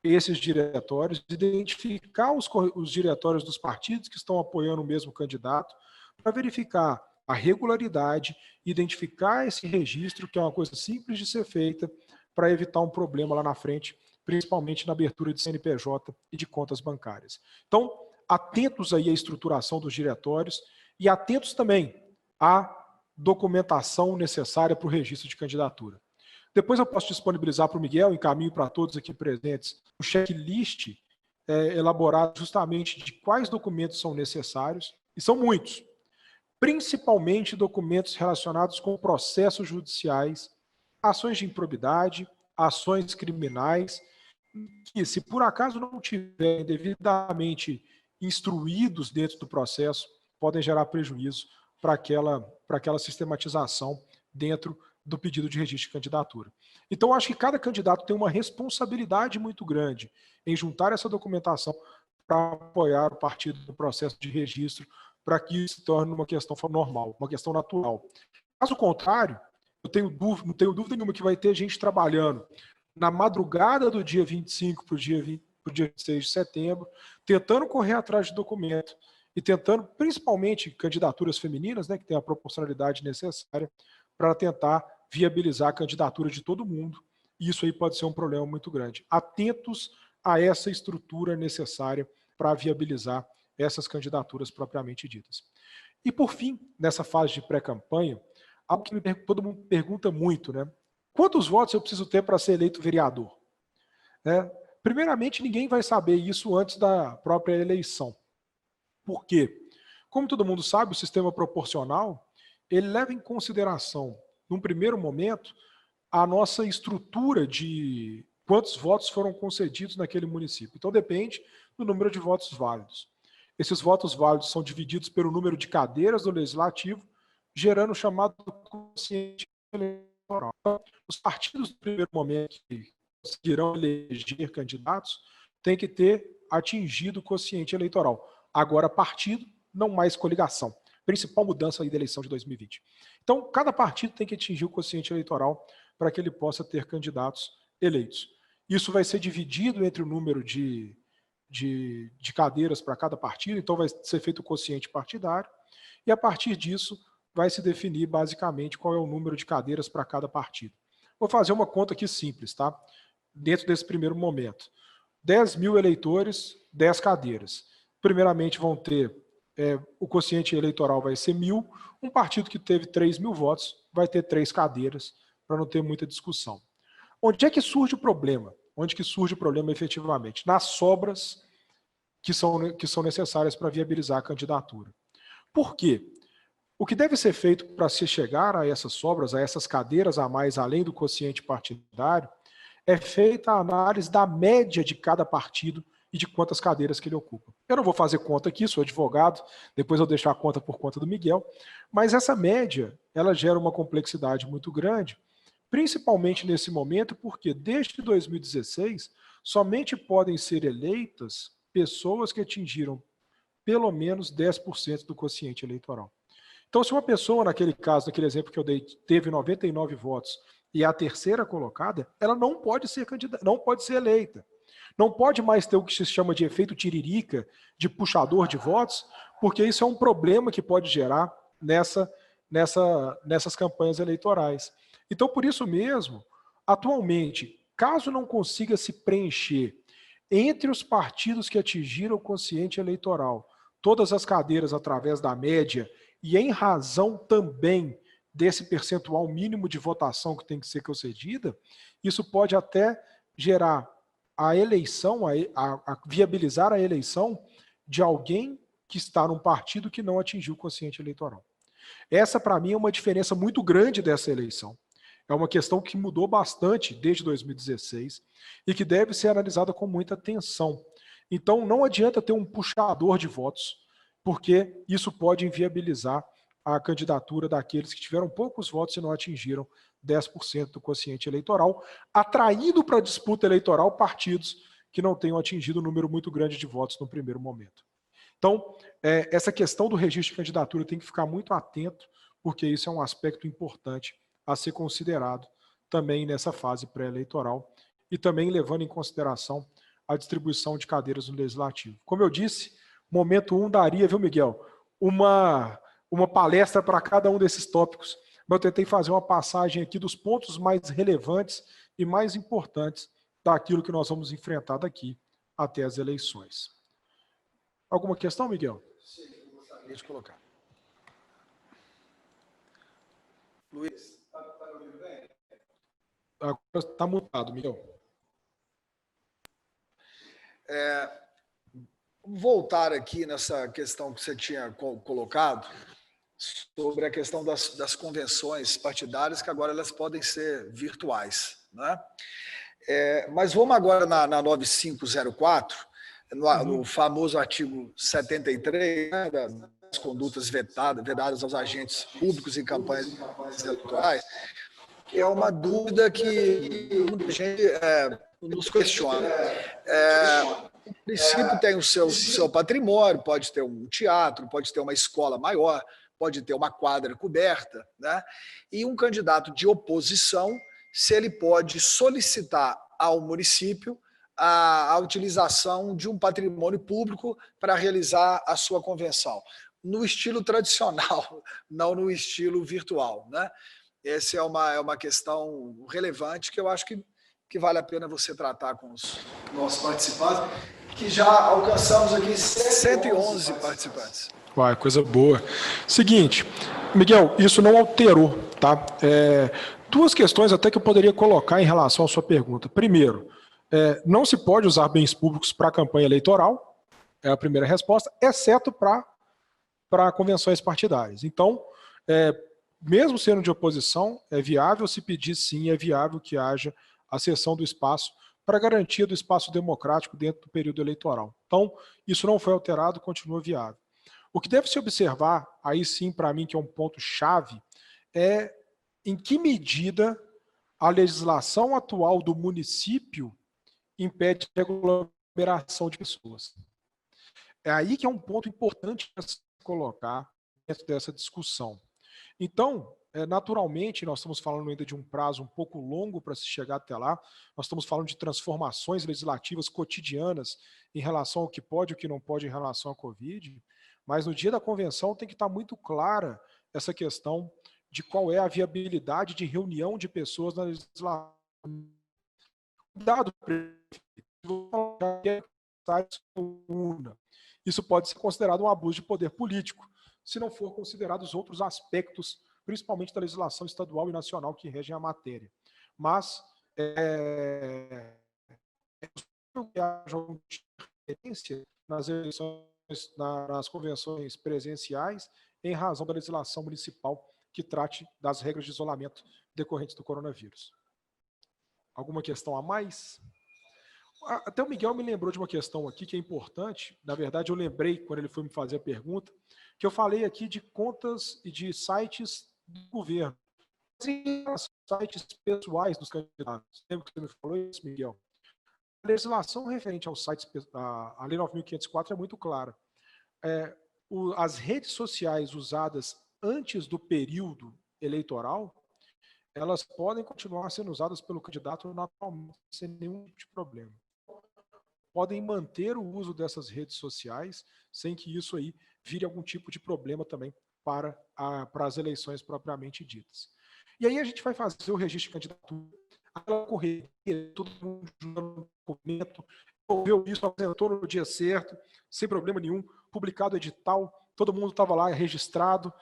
esses diretórios, de identificar os diretórios dos partidos que estão apoiando o mesmo candidato, para verificar a regularidade, identificar esse registro, que é uma coisa simples de ser feita, para evitar um problema lá na frente, principalmente na abertura de CNPJ e de contas bancárias. Então, atentos aí à estruturação dos diretórios e atentos também à documentação necessária para o registro de candidatura. Depois eu posso disponibilizar para o Miguel, encaminho para todos aqui presentes, o checklist elaborado justamente de quais documentos são necessários, e são muitos, principalmente documentos relacionados com processos judiciais, ações de improbidade, ações criminais, que, se por acaso não tiverem devidamente instruídos dentro do processo, podem gerar prejuízo para aquela sistematização dentro do pedido de registro de candidatura. Então, eu acho que cada candidato tem uma responsabilidade muito grande em juntar essa documentação para apoiar o partido no processo de registro, para que isso se torne uma questão normal, uma questão natural. Caso contrário, não tenho dúvida nenhuma que vai ter gente trabalhando na madrugada do dia 25 para o dia 26 de setembro, tentando correr atrás de documento e tentando, principalmente, candidaturas femininas, né, que tem a proporcionalidade necessária para tentar viabilizar a candidatura de todo mundo. E isso aí pode ser um problema muito grande. Atentos a essa estrutura necessária para viabilizar essas candidaturas propriamente ditas. E, por fim, nessa fase de pré-campanha, algo que todo mundo pergunta muito, né? Quantos votos eu preciso ter para ser eleito vereador? Primeiramente, ninguém vai saber isso antes da própria eleição. Por quê? Como todo mundo sabe, o sistema proporcional, ele leva em consideração, num primeiro momento, a nossa estrutura de quantos votos foram concedidos naquele município. Então, depende do número de votos válidos. Esses votos válidos são divididos pelo número de cadeiras do Legislativo, gerando o chamado quociente eleitoral. Os partidos, no primeiro momento, que conseguirão eleger candidatos, têm que ter atingido o quociente eleitoral. Agora, partido, não mais coligação. Principal mudança aí da eleição de 2020. Então, cada partido tem que atingir o quociente eleitoral para que ele possa ter candidatos eleitos. Isso vai ser dividido entre o número de cadeiras para cada partido, então vai ser feito o quociente partidário, e a partir disso vai se definir basicamente qual é o número de cadeiras para cada partido. Vou fazer uma conta aqui simples, tá? Dentro desse primeiro momento. 10 mil eleitores, 10 cadeiras. Primeiramente vão ter, o quociente eleitoral vai ser 1.000, um partido que teve 3 mil votos vai ter 3 cadeiras, para não ter muita discussão. Onde é que surge o problema? Onde que surge o problema efetivamente? Nas sobras que são necessárias para viabilizar a candidatura. Por quê? O que deve ser feito para se chegar a essas sobras, a essas cadeiras a mais, além do quociente partidário, é feita a análise da média de cada partido e de quantas cadeiras que ele ocupa. Eu não vou fazer conta aqui, sou advogado, depois eu deixo a conta por conta do Miguel, mas essa média, ela gera uma complexidade muito grande, principalmente nesse momento, porque desde 2016, somente podem ser eleitas pessoas que atingiram pelo menos 10% do quociente eleitoral. Então, se uma pessoa, naquele caso, naquele exemplo que eu dei, teve 99 votos e é a terceira colocada, ela não pode ser candidata, não pode ser eleita. Não pode mais ter o que se chama de efeito tiririca, de puxador de votos, porque isso é um problema que pode gerar nessas campanhas eleitorais. Então, por isso mesmo, atualmente, caso não consiga se preencher entre os partidos que atingiram o quociente eleitoral, todas as cadeiras através da média e em razão também desse percentual mínimo de votação que tem que ser concedida, isso pode até gerar a eleição, a viabilizar a eleição de alguém que está num partido que não atingiu o quociente eleitoral. Essa, para mim, é uma diferença muito grande dessa eleição. É uma questão que mudou bastante desde 2016 e que deve ser analisada com muita atenção. Então, não adianta ter um puxador de votos, porque isso pode inviabilizar a candidatura daqueles que tiveram poucos votos e não atingiram 10% do quociente eleitoral, atraindo para a disputa eleitoral partidos que não tenham atingido um número muito grande de votos no primeiro momento. Então, essa questão do registro de candidatura tem que ficar muito atento, porque isso é um aspecto importante a ser considerado também nessa fase pré-eleitoral e também levando em consideração a distribuição de cadeiras no Legislativo. Como eu disse, momento 1 daria, viu, Miguel, uma palestra para cada um desses tópicos, mas eu tentei fazer uma passagem aqui dos pontos mais relevantes e mais importantes daquilo que nós vamos enfrentar daqui até as eleições. Alguma questão, Miguel? Sim, eu gostaria de colocar. Luiz, está me ouvindo bem? Agora está mutado, Miguel. voltar aqui nessa questão que você tinha colocado, sobre a questão das convenções partidárias, que agora elas podem ser virtuais, né? Mas vamos agora na 9504, no famoso artigo 73, né, das condutas vedadas aos agentes públicos em campanhas eleitorais, que é uma dúvida que muita gente nos questiona. O município tem o seu patrimônio, pode ter um teatro, pode ter uma escola maior, pode ter uma quadra coberta, né? E um candidato de oposição, se ele pode solicitar ao município a utilização de um patrimônio público para realizar a sua convenção, no estilo tradicional, não no estilo virtual, né? Essa é uma questão relevante que eu acho que vale a pena você tratar com os nossos participantes, que já alcançamos aqui 111 participantes. Uai, coisa boa. Seguinte, Miguel, isso não alterou, tá? Duas questões até que eu poderia colocar em relação à sua pergunta. Primeiro, não se pode usar bens públicos para campanha eleitoral, é a primeira resposta, exceto para convenções partidárias. Então, mesmo sendo de oposição, é viável se pedir sim, é viável que haja a cessão do espaço para garantia do espaço democrático dentro do período eleitoral. Então, isso não foi alterado, continua viável. O que deve se observar, aí sim, para mim, que é um ponto-chave, é em que medida a legislação atual do município impede a aglomeração de pessoas. É aí que é um ponto importante para se colocar dentro dessa discussão. Então, naturalmente, nós estamos falando ainda de um prazo um pouco longo para se chegar até lá, nós estamos falando de transformações legislativas cotidianas em relação ao que pode e o que não pode em relação à Covid, mas no dia da convenção tem que estar muito clara essa questão de qual é a viabilidade de reunião de pessoas na legislação. Dado isso pode ser considerado um abuso de poder político, se não for considerados outros aspectos, principalmente da legislação estadual e nacional que regem a matéria. Mas que haja uma diferença nas eleições, nas convenções presenciais, em razão da legislação municipal que trate das regras de isolamento decorrentes do coronavírus. Alguma questão a mais? Até o Miguel me lembrou de uma questão aqui que é importante. Na verdade, eu lembrei, quando ele foi me fazer a pergunta, que eu falei aqui de contas e de sites do governo. Sites pessoais dos candidatos. Lembra que você me falou isso, Miguel? A legislação referente aos sites, a Lei 9.504 é muito clara. As redes sociais usadas antes do período eleitoral, elas podem continuar sendo usadas pelo candidato naturalmente, sem nenhum tipo de problema. Podem manter o uso dessas redes sociais sem que isso aí vire algum tipo de problema também para as eleições propriamente ditas. E aí a gente vai fazer o registro de candidatura, aquela correria, todo mundo jogando documento, ouviu isso, apresentou no dia certo, sem problema nenhum, publicado edital, todo mundo estava lá registrado,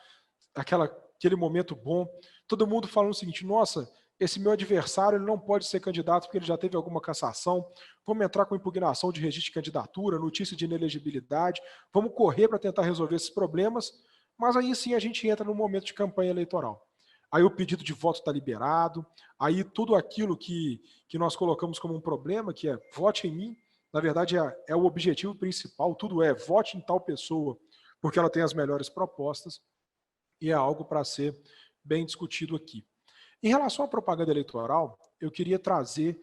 aquele momento bom, todo mundo falando o seguinte: nossa, esse meu adversário ele não pode ser candidato porque ele já teve alguma cassação, vamos entrar com impugnação de registro de candidatura, notícia de inelegibilidade, vamos correr para tentar resolver esses problemas, mas aí sim a gente entra no momento de campanha eleitoral. Aí o pedido de voto está liberado, aí tudo aquilo que nós colocamos como um problema, que é vote em mim, na verdade é o objetivo principal, tudo é vote em tal pessoa, porque ela tem as melhores propostas, e é algo para ser bem discutido aqui. Em relação à propaganda eleitoral, eu queria trazer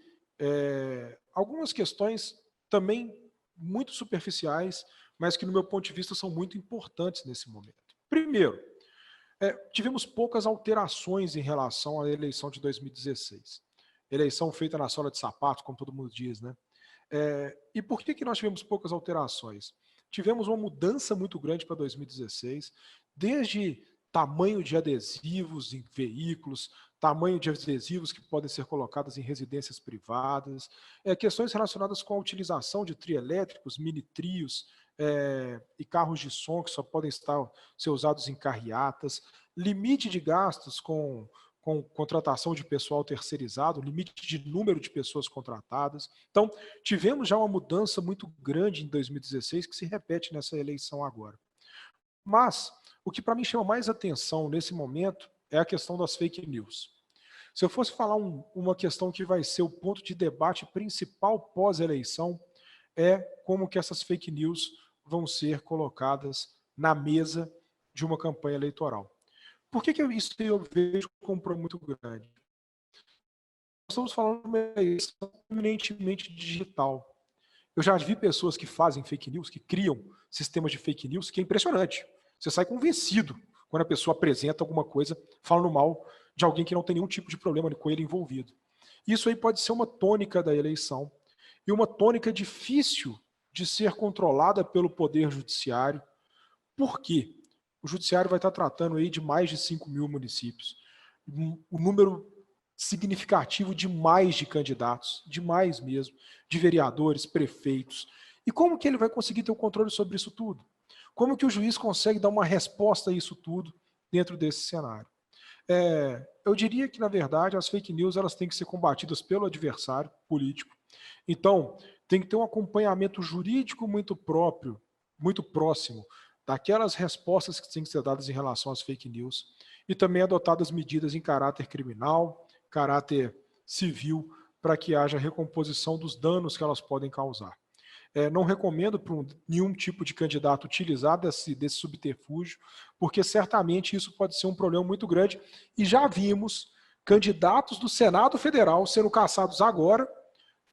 algumas questões também muito superficiais, mas que, no meu ponto de vista, são muito importantes nesse momento. Primeiro, tivemos poucas alterações em relação à eleição de 2016. Eleição feita na sola de sapato, como todo mundo diz, né? E por que nós tivemos poucas alterações? Tivemos uma mudança muito grande para 2016, desde tamanho de adesivos em veículos, tamanho de adesivos que podem ser colocados em residências privadas, questões relacionadas com a utilização de trielétricos, mini-trios e carros de som que só podem ser usados em carreatas, limite de gastos com com contratação de pessoal terceirizado, limite de número de pessoas contratadas. Então, tivemos já uma mudança muito grande em 2016 que se repete nessa eleição agora. Mas, o que para mim chama mais atenção nesse momento é a questão das fake news. Se eu fosse falar uma questão que vai ser o ponto de debate principal pós-eleição, é como que essas fake news vão ser colocadas na mesa de uma campanha eleitoral. Por que isso eu vejo como um problema muito grande? Nós estamos falando de uma eleição eminentemente digital. Eu já vi pessoas que fazem fake news, que criam sistemas de fake news, que é impressionante. Você sai convencido quando a pessoa apresenta alguma coisa falando mal de alguém que não tem nenhum tipo de problema com ele envolvido. Isso aí pode ser uma tônica da eleição, e uma tônica difícil de ser controlada pelo Poder Judiciário. Por quê? O Judiciário vai estar tratando aí de mais de 5 mil municípios. Um número significativo demais de candidatos, demais mesmo, de vereadores, prefeitos. E como que ele vai conseguir ter o controle sobre isso tudo? Como que o juiz consegue dar uma resposta a isso tudo dentro desse cenário? Eu diria que, na verdade, as fake news elas têm que ser combatidas pelo adversário político. Então, tem que ter um acompanhamento jurídico muito próprio, muito próximo, daquelas respostas que têm que ser dadas em relação às fake news, e também adotadas medidas em caráter criminal, caráter civil, para que haja recomposição dos danos que elas podem causar. Não recomendo para nenhum tipo de candidato utilizar desse subterfúgio, porque certamente isso pode ser um problema muito grande, e já vimos candidatos do Senado Federal sendo caçados agora,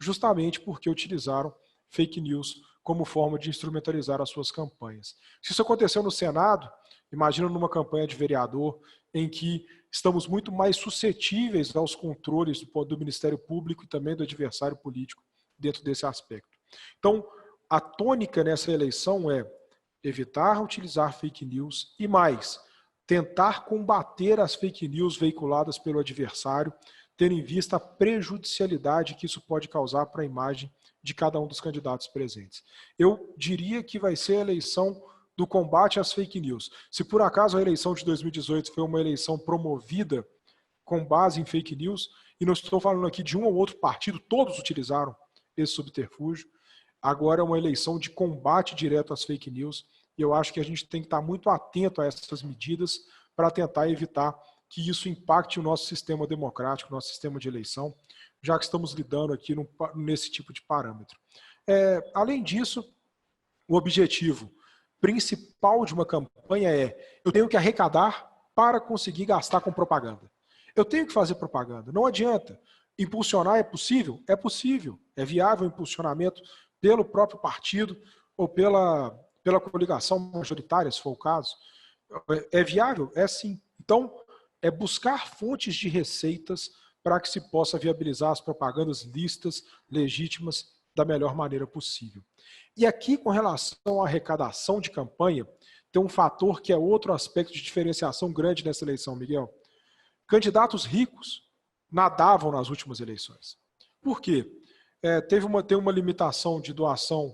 justamente porque utilizaram fake news como forma de instrumentalizar as suas campanhas. Se isso aconteceu no Senado, imagina numa campanha de vereador, em que estamos muito mais suscetíveis aos controles do Ministério Público e também do adversário político dentro desse aspecto. Então, a tônica nessa eleição é evitar utilizar fake news e mais, tentar combater as fake news veiculadas pelo adversário, tendo em vista a prejudicialidade que isso pode causar para a imagem de cada um dos candidatos presentes. Eu diria que vai ser a eleição do combate às fake news. Se por acaso a eleição de 2018 foi uma eleição promovida com base em fake news, e não estou falando aqui de um ou outro partido, todos utilizaram esse subterfúgio, agora é uma eleição de combate direto às fake news, e eu acho que a gente tem que estar muito atento a essas medidas para tentar evitar que isso impacte o nosso sistema democrático, o nosso sistema de eleição, já que estamos lidando aqui nesse tipo de parâmetro. Além disso, o objetivo principal de uma campanha é: eu tenho que arrecadar para conseguir gastar com propaganda. Eu tenho que fazer propaganda, não adianta. Impulsionar é possível? É possível. É viável o impulsionamento pelo próprio partido ou pela coligação majoritária, se for o caso. É viável? É sim. Então, é buscar fontes de receitas para que se possa viabilizar as propagandas lícitas, legítimas, da melhor maneira possível. E aqui, com relação à arrecadação de campanha, tem um fator que é outro aspecto de diferenciação grande nessa eleição, Miguel. Candidatos ricos nadavam nas últimas eleições. Por quê? Tem uma limitação de doação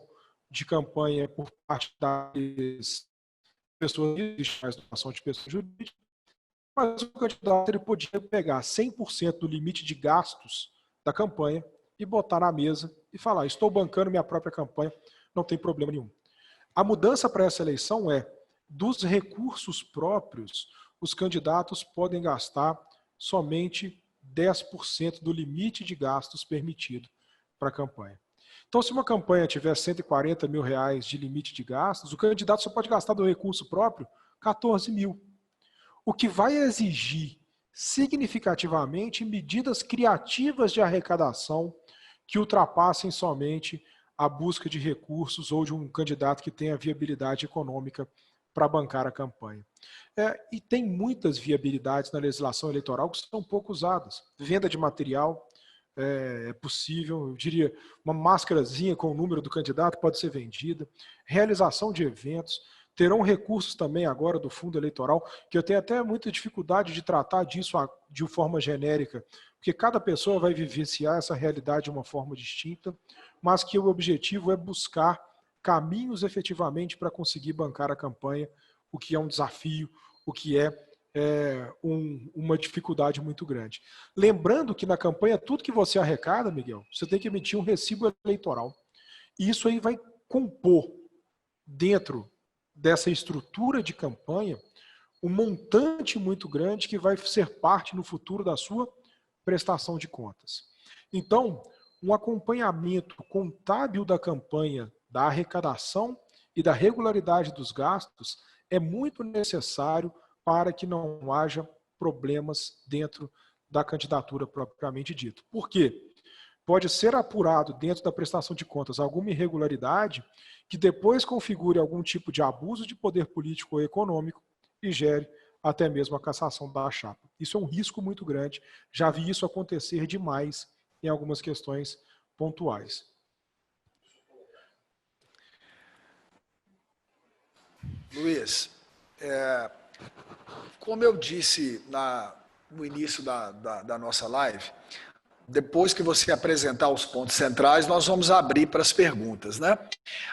de campanha por parte das pessoas físicas, doação de pessoas jurídicas, mas o candidato ele podia pegar 100% do limite de gastos da campanha e botar na mesa e falar: estou bancando minha própria campanha, não tem problema nenhum. A mudança para essa eleição é: dos recursos próprios, os candidatos podem gastar somente 10% do limite de gastos permitido para a campanha. Então, se uma campanha tiver 140 mil reais de limite de gastos, o candidato só pode gastar do recurso próprio 14 mil. O que vai exigir significativamente medidas criativas de arrecadação que ultrapassem somente a busca de recursos ou de um candidato que tenha viabilidade econômica para bancar a campanha. E tem muitas viabilidades na legislação eleitoral que são pouco usadas. Venda de material é possível, eu diria, uma máscarazinha com o número do candidato pode ser vendida, realização de eventos, terão recursos também agora do fundo eleitoral, que eu tenho até muita dificuldade de tratar disso de forma genérica, porque cada pessoa vai vivenciar essa realidade de uma forma distinta, mas que o objetivo é buscar caminhos efetivamente para conseguir bancar a campanha, o que é um desafio, o que é uma dificuldade muito grande. Lembrando que na campanha, tudo que você arrecada, Miguel, você tem que emitir um recibo eleitoral. E isso aí vai compor, dentro dessa estrutura de campanha, um montante muito grande que vai ser parte no futuro da sua prestação de contas. Então, um acompanhamento contábil da campanha, da arrecadação e da regularidade dos gastos é muito necessário para que não haja problemas dentro da candidatura propriamente dito. Por quê? Pode ser apurado dentro da prestação de contas alguma irregularidade que depois configure algum tipo de abuso de poder político ou econômico e gere até mesmo a cassação da chapa. Isso é um risco muito grande. Já vi isso acontecer demais em algumas questões pontuais. Luiz, como eu disse no início da nossa live, depois que você apresentar os pontos centrais, nós vamos abrir para as perguntas, né?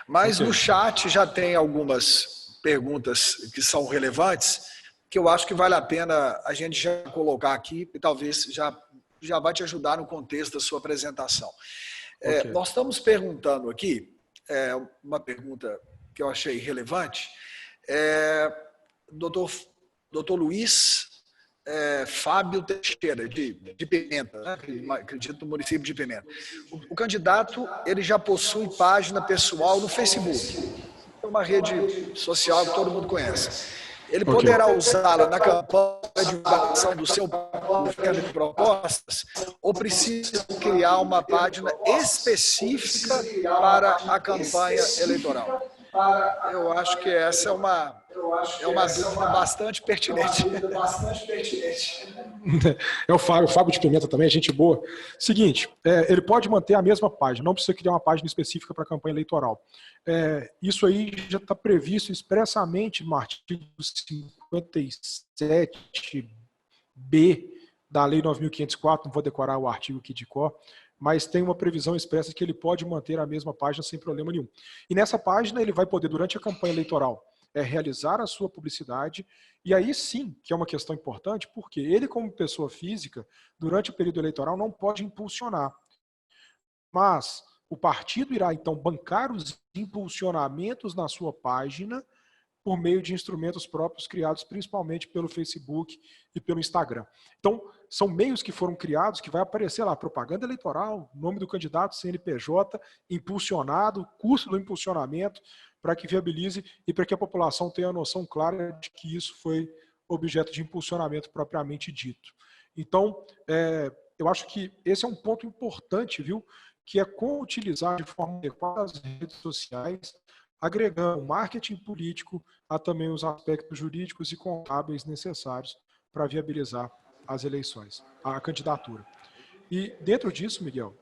Mas no chat já tem algumas perguntas que são relevantes, que eu acho que vale a pena a gente já colocar aqui e talvez já vai te ajudar no contexto da sua apresentação. Nós estamos perguntando aqui, uma pergunta que eu achei relevante, doutor Luiz Fábio Teixeira, de Pimenta, né? Acredito no município de Pimenta. O candidato ele já possui página pessoal no Facebook, é uma rede social que todo mundo conhece. Ele poderá usá-la na campanha de divulgação do seu plano de propostas ou precisa criar uma página específica para a campanha eleitoral? Eu acho que essa é uma dúvida bastante pertinente. É o Fábio de Pimenta também, é gente boa. Seguinte, ele pode manter a mesma página, não precisa criar uma página específica para a campanha eleitoral. Isso aí já está previsto expressamente no artigo 57B da Lei 9.504, não vou decorar o artigo aqui de cor, mas tem uma previsão expressa que ele pode manter a mesma página sem problema nenhum. E nessa página ele vai poder, durante a campanha eleitoral, realizar a sua publicidade, e aí sim, que é uma questão importante, porque ele, como pessoa física, durante o período eleitoral, não pode impulsionar. Mas o partido irá, então, bancar os impulsionamentos na sua página por meio de instrumentos próprios criados principalmente pelo Facebook e pelo Instagram. Então, são meios que foram criados que vai aparecer lá, propaganda eleitoral, nome do candidato, CNPJ, impulsionado, custo do impulsionamento, para que viabilize e para que a população tenha a noção clara de que isso foi objeto de impulsionamento propriamente dito. Então, eu acho que esse é um ponto importante, viu? Que é como utilizar de forma adequada as redes sociais, agregando marketing político a também os aspectos jurídicos e contábeis necessários para viabilizar as eleições, a candidatura. E dentro disso, Miguel,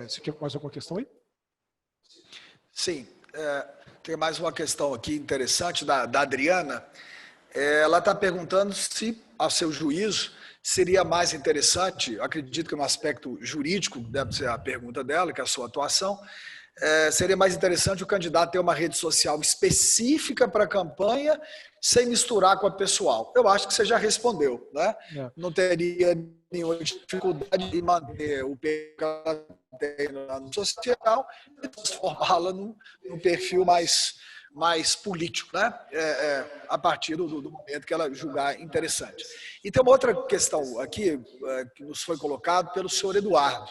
você quer mais alguma questão aí? Sim, tem mais uma questão aqui interessante da Adriana. Ela está perguntando se, a seu juízo, seria mais interessante, acredito que no aspecto jurídico, deve ser a pergunta dela, que é a sua atuação, seria mais interessante o candidato ter uma rede social específica para a campanha, sem misturar com a pessoal. Eu acho que você já respondeu, né? Não teria nenhuma dificuldade de manter o perfil que ela tem no social e transformá-la num perfil mais político, né? A partir do momento que ela julgar interessante. E tem uma outra questão aqui que nos foi colocado pelo senhor Eduardo.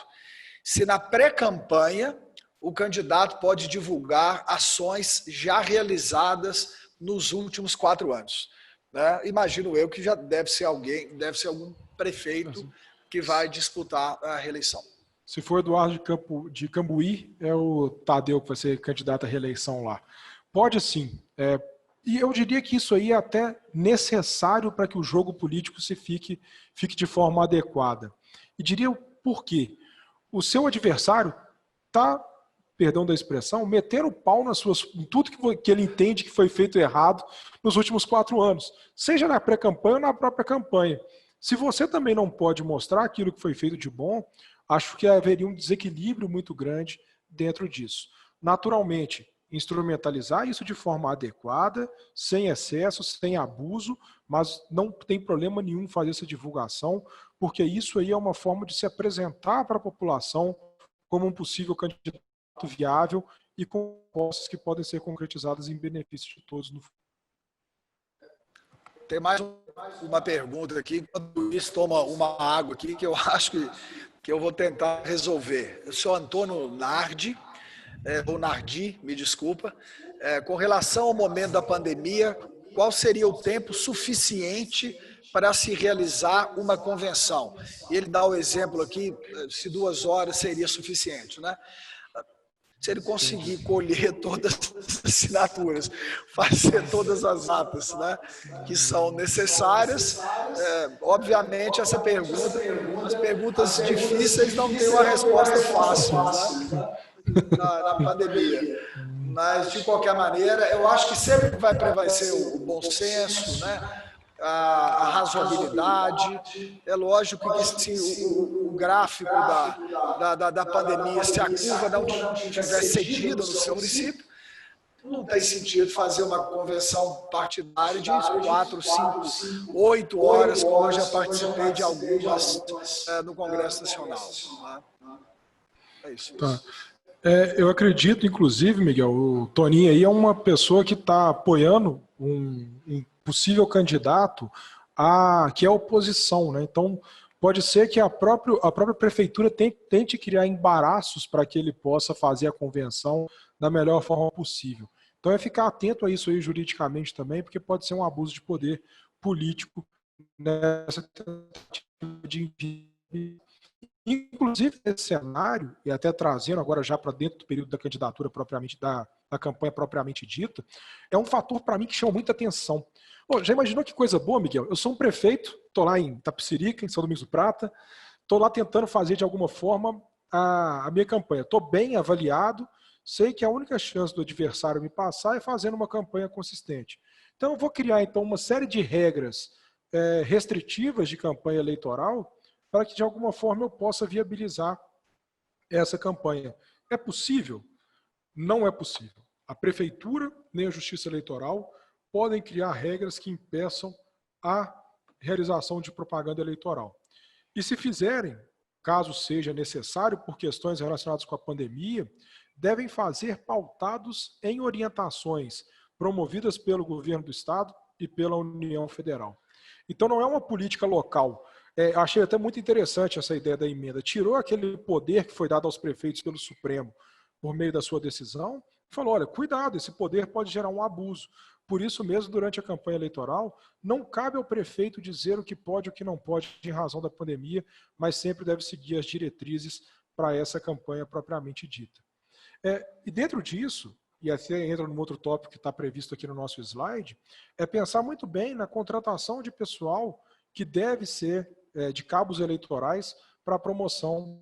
Se na pré-campanha o candidato pode divulgar ações já realizadas nos últimos 4 anos. Né? Imagino eu que já deve ser algum prefeito que vai disputar a reeleição. Se for Eduardo de Cambuí, é o Tadeu que vai ser candidato à reeleição lá. Pode sim. E eu diria que isso aí é até necessário para que o jogo político fique de forma adequada. E diria por quê? O seu adversário está, perdão da expressão, meter o pau em tudo que ele entende que foi feito errado nos últimos 4 anos, seja na pré-campanha ou na própria campanha. Se você também não pode mostrar aquilo que foi feito de bom, acho que haveria um desequilíbrio muito grande dentro disso. Naturalmente, instrumentalizar isso de forma adequada, sem excesso, sem abuso, mas não tem problema nenhum fazer essa divulgação, porque isso aí é uma forma de se apresentar para a população como um possível candidato viável e com propostas que podem ser concretizadas em benefício de todos no futuro. Tem mais uma pergunta aqui, enquanto o Luiz toma uma água aqui, que eu acho que eu vou tentar resolver. Eu sou Antônio Nardi, ou Nardi, me desculpa. Com relação ao momento da pandemia, qual seria o tempo suficiente para se realizar uma convenção? Ele dá o exemplo aqui, se 2 horas seria suficiente, né? Se ele conseguir colher todas as assinaturas, fazer todas as atas, né, que são necessárias, obviamente essa pergunta, as perguntas difíceis não têm uma resposta fácil, né, na pandemia. Mas, de qualquer maneira, eu acho que sempre vai prevalecer o bom senso, né? A razoabilidade. É lógico que se o gráfico da pandemia, se a curva não tiver cedida no seu município, não tem sentido fazer uma convenção partidária de 4, 5, 8 horas, como eu já participei de algumas no Congresso Nacional. É isso. Tá. Eu acredito, inclusive, Miguel, o Toninho aí é uma pessoa que está apoiando um possível candidato que é a oposição, né? Então, pode ser que a própria prefeitura tente criar embaraços para que ele possa fazer a convenção da melhor forma possível. Então, é ficar atento a isso aí juridicamente também, porque pode ser um abuso de poder político nessa tentativa de inclusive nesse cenário, e até trazendo agora já para dentro do período da candidatura propriamente, da campanha propriamente dita, é um fator para mim que chama muita atenção. Pô, já imaginou que coisa boa, Miguel? Eu sou um prefeito, estou lá em Itapecerica, em São Domingos do Prata, estou lá tentando fazer de alguma forma a minha campanha. Estou bem avaliado, sei que a única chance do adversário me passar é fazendo uma campanha consistente. Então eu vou criar então uma série de regras restritivas de campanha eleitoral para que de alguma forma eu possa viabilizar essa campanha. É possível? Não é possível. A prefeitura nem a Justiça Eleitoral podem criar regras que impeçam a realização de propaganda eleitoral. E se fizerem, caso seja necessário por questões relacionadas com a pandemia, devem fazer pautados em orientações promovidas pelo governo do Estado e pela União Federal. Então não é uma política local. Achei até muito interessante essa ideia da emenda. Tirou aquele poder que foi dado aos prefeitos pelo Supremo por meio da sua decisão e falou, olha, cuidado, esse poder pode gerar um abuso. Por isso mesmo, durante a campanha eleitoral, não cabe ao prefeito dizer o que pode e o que não pode em razão da pandemia, mas sempre deve seguir as diretrizes para essa campanha propriamente dita. E dentro disso, e até entra num outro tópico que está previsto aqui no nosso slide, é pensar muito bem na contratação de pessoal que deve ser de cabos eleitorais para a promoção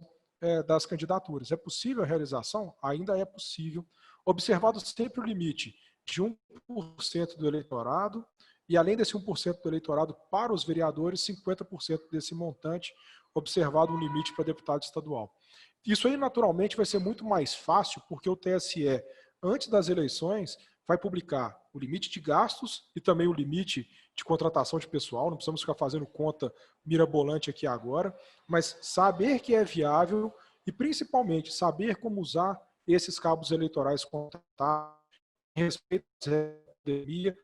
das candidaturas. É possível a realização? Ainda é possível, observado sempre o limite de 1% do eleitorado, e além desse 1% do eleitorado para os vereadores, 50% desse montante, observado um limite para deputado estadual. Isso aí, naturalmente, vai ser muito mais fácil, porque o TSE, antes das eleições, vai publicar o limite de gastos e também o limite de contratação de pessoal, não precisamos ficar fazendo conta mirabolante aqui agora, mas saber que é viável e, principalmente, saber como usar esses cabos eleitorais contratados em respeito à pandemia,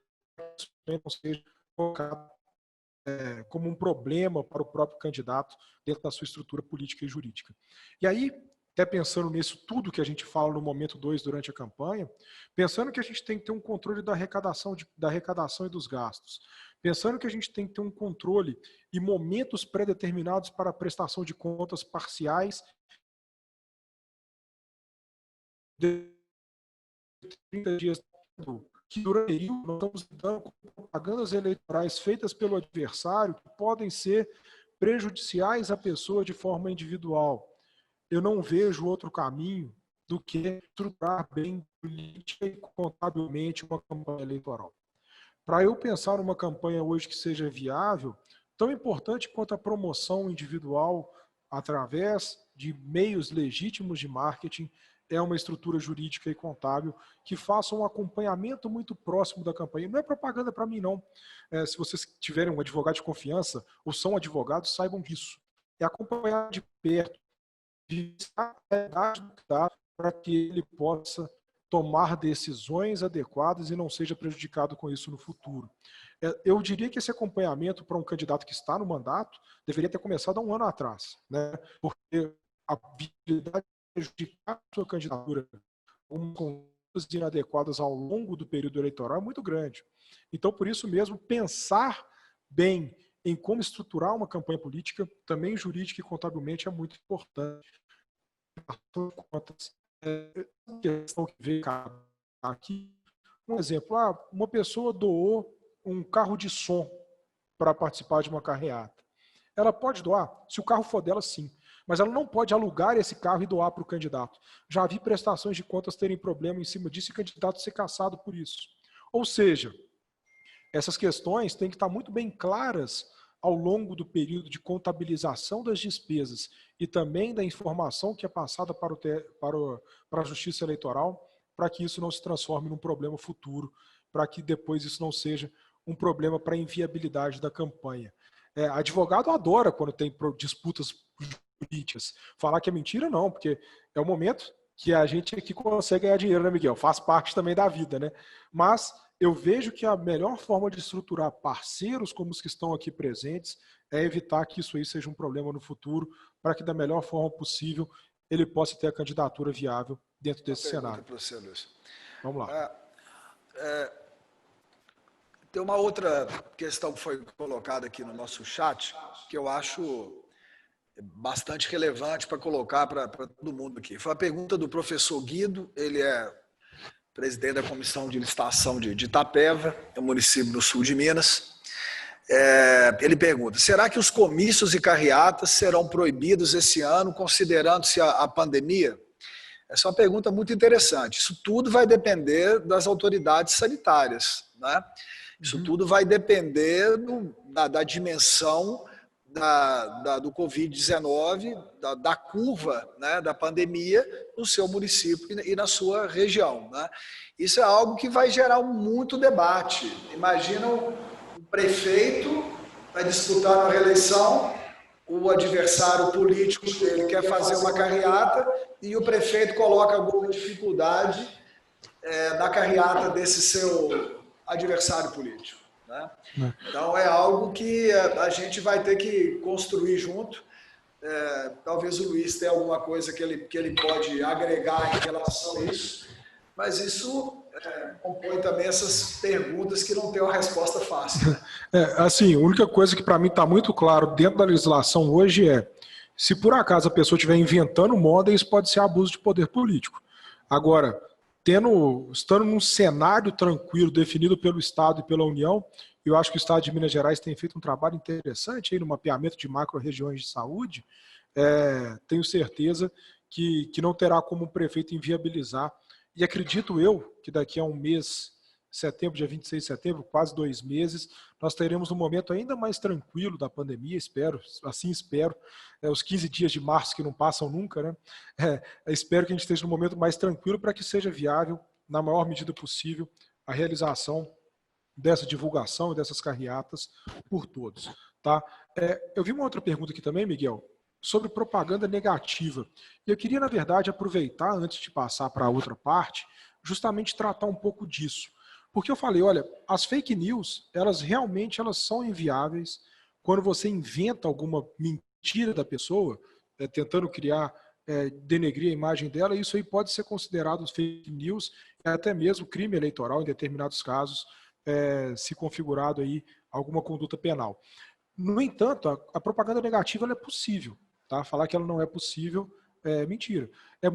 não seja colocado como um problema para o próprio candidato dentro da sua estrutura política e jurídica. E aí, até pensando nisso tudo que a gente fala no momento 2 durante a campanha, pensando que a gente tem que ter um controle da arrecadação e dos gastos, pensando que a gente tem que ter um controle e momentos pré-determinados para a prestação de contas parciais de 30 dias, que durante o período nós estamos lidando com propagandas eleitorais feitas pelo adversário que podem ser prejudiciais à pessoa de forma individual. Eu não vejo outro caminho do que estruturar bem política e contabilmente uma campanha eleitoral. Para eu pensar numa campanha hoje que seja viável, tão importante quanto a promoção individual através de meios legítimos de marketing, é uma estrutura jurídica e contábil que faça um acompanhamento muito próximo da campanha. Não é propaganda para mim, não. Se vocês tiverem um advogado de confiança ou são advogados, saibam disso. É acompanhar de perto, de a realidade do candidato para que ele possa tomar decisões adequadas e não seja prejudicado com isso no futuro. Eu diria que esse acompanhamento para um candidato que está no mandato deveria ter começado há um ano atrás, né? Porque a habilidade de prejudicar a sua candidatura com condutas inadequadas ao longo do período eleitoral é muito grande. Então, por isso mesmo, pensar bem em como estruturar uma campanha política, também jurídica e contabilmente, é muito importante. Questão que veio aqui, um exemplo, uma pessoa doou um carro de som para participar de uma carreata. Ela pode doar? Se o carro for dela, sim. Mas ela não pode alugar esse carro e doar para o candidato. Já vi prestações de contas terem problema em cima disso e o candidato ser cassado por isso. Ou seja, essas questões têm que estar muito bem claras ao longo do período de contabilização das despesas e também da informação que é passada para a Justiça Eleitoral, para que isso não se transforme num problema futuro, para que depois isso não seja um problema para a inviabilidade da campanha. Advogado adora quando tem disputas políticas. Falar que é mentira, não, porque é o momento que a gente aqui consegue ganhar dinheiro, né, Miguel? Faz parte também da vida, né? Mas eu vejo que a melhor forma de estruturar parceiros como os que estão aqui presentes é evitar que isso aí seja um problema no futuro, para que da melhor forma possível ele possa ter a candidatura viável dentro desse cenário. Para você, Luiz. Vamos lá. Tem uma outra questão que foi colocada aqui no nosso chat, que eu acho bastante relevante para colocar para todo mundo aqui. Foi a pergunta do professor Guido, ele é presidente da Comissão de Licitação de Itapeva, é um município do sul de Minas. Ele pergunta, será que os comícios e carreatas serão proibidos esse ano, considerando-se a pandemia? Essa é uma pergunta muito interessante. Isso tudo vai depender das autoridades sanitárias, né? Isso tudo vai depender da dimensão do Covid-19, da curva, né, da pandemia no seu município e na sua região, né? Isso é algo que vai gerar muito debate. Imagina um prefeito vai disputar uma reeleição, o adversário político dele quer fazer uma carreata e o prefeito coloca alguma dificuldade na carreata desse seu adversário político, né? Então é algo que a gente vai ter que construir junto. Talvez o Luiz tenha alguma coisa que ele pode agregar em relação a isso, mas isso compõe também essas perguntas que não têm uma resposta fácil. Assim, a única coisa que para mim está muito claro dentro da legislação hoje é, se por acaso a pessoa estiver inventando moda, isso pode ser abuso de poder político. Agora, estando num cenário tranquilo, definido pelo Estado e pela União, eu acho que o Estado de Minas Gerais tem feito um trabalho interessante aí no mapeamento de macro-regiões de saúde. Tenho certeza que não terá como o prefeito inviabilizar. E acredito eu que daqui a um mês, setembro, dia 26 de setembro, quase 2 meses, nós teremos um momento ainda mais tranquilo da pandemia, espero, os 15 dias de março que não passam nunca, né? Espero que a gente esteja num momento mais tranquilo para que seja viável, na maior medida possível, a realização dessa divulgação e dessas carreatas por todos, tá? Eu vi uma outra pergunta aqui também, Miguel, sobre propaganda negativa. E eu queria, na verdade, aproveitar, antes de passar para a outra parte, justamente tratar um pouco disso. Porque eu falei, olha, as fake news, elas são inviáveis quando você inventa alguma mentira da pessoa, tentando denegrir a imagem dela, isso aí pode ser considerado fake news, até mesmo crime eleitoral em determinados casos, se configurado aí alguma conduta penal. No entanto, a propaganda negativa ela é possível, tá? Falar que ela não é possível é mentira. É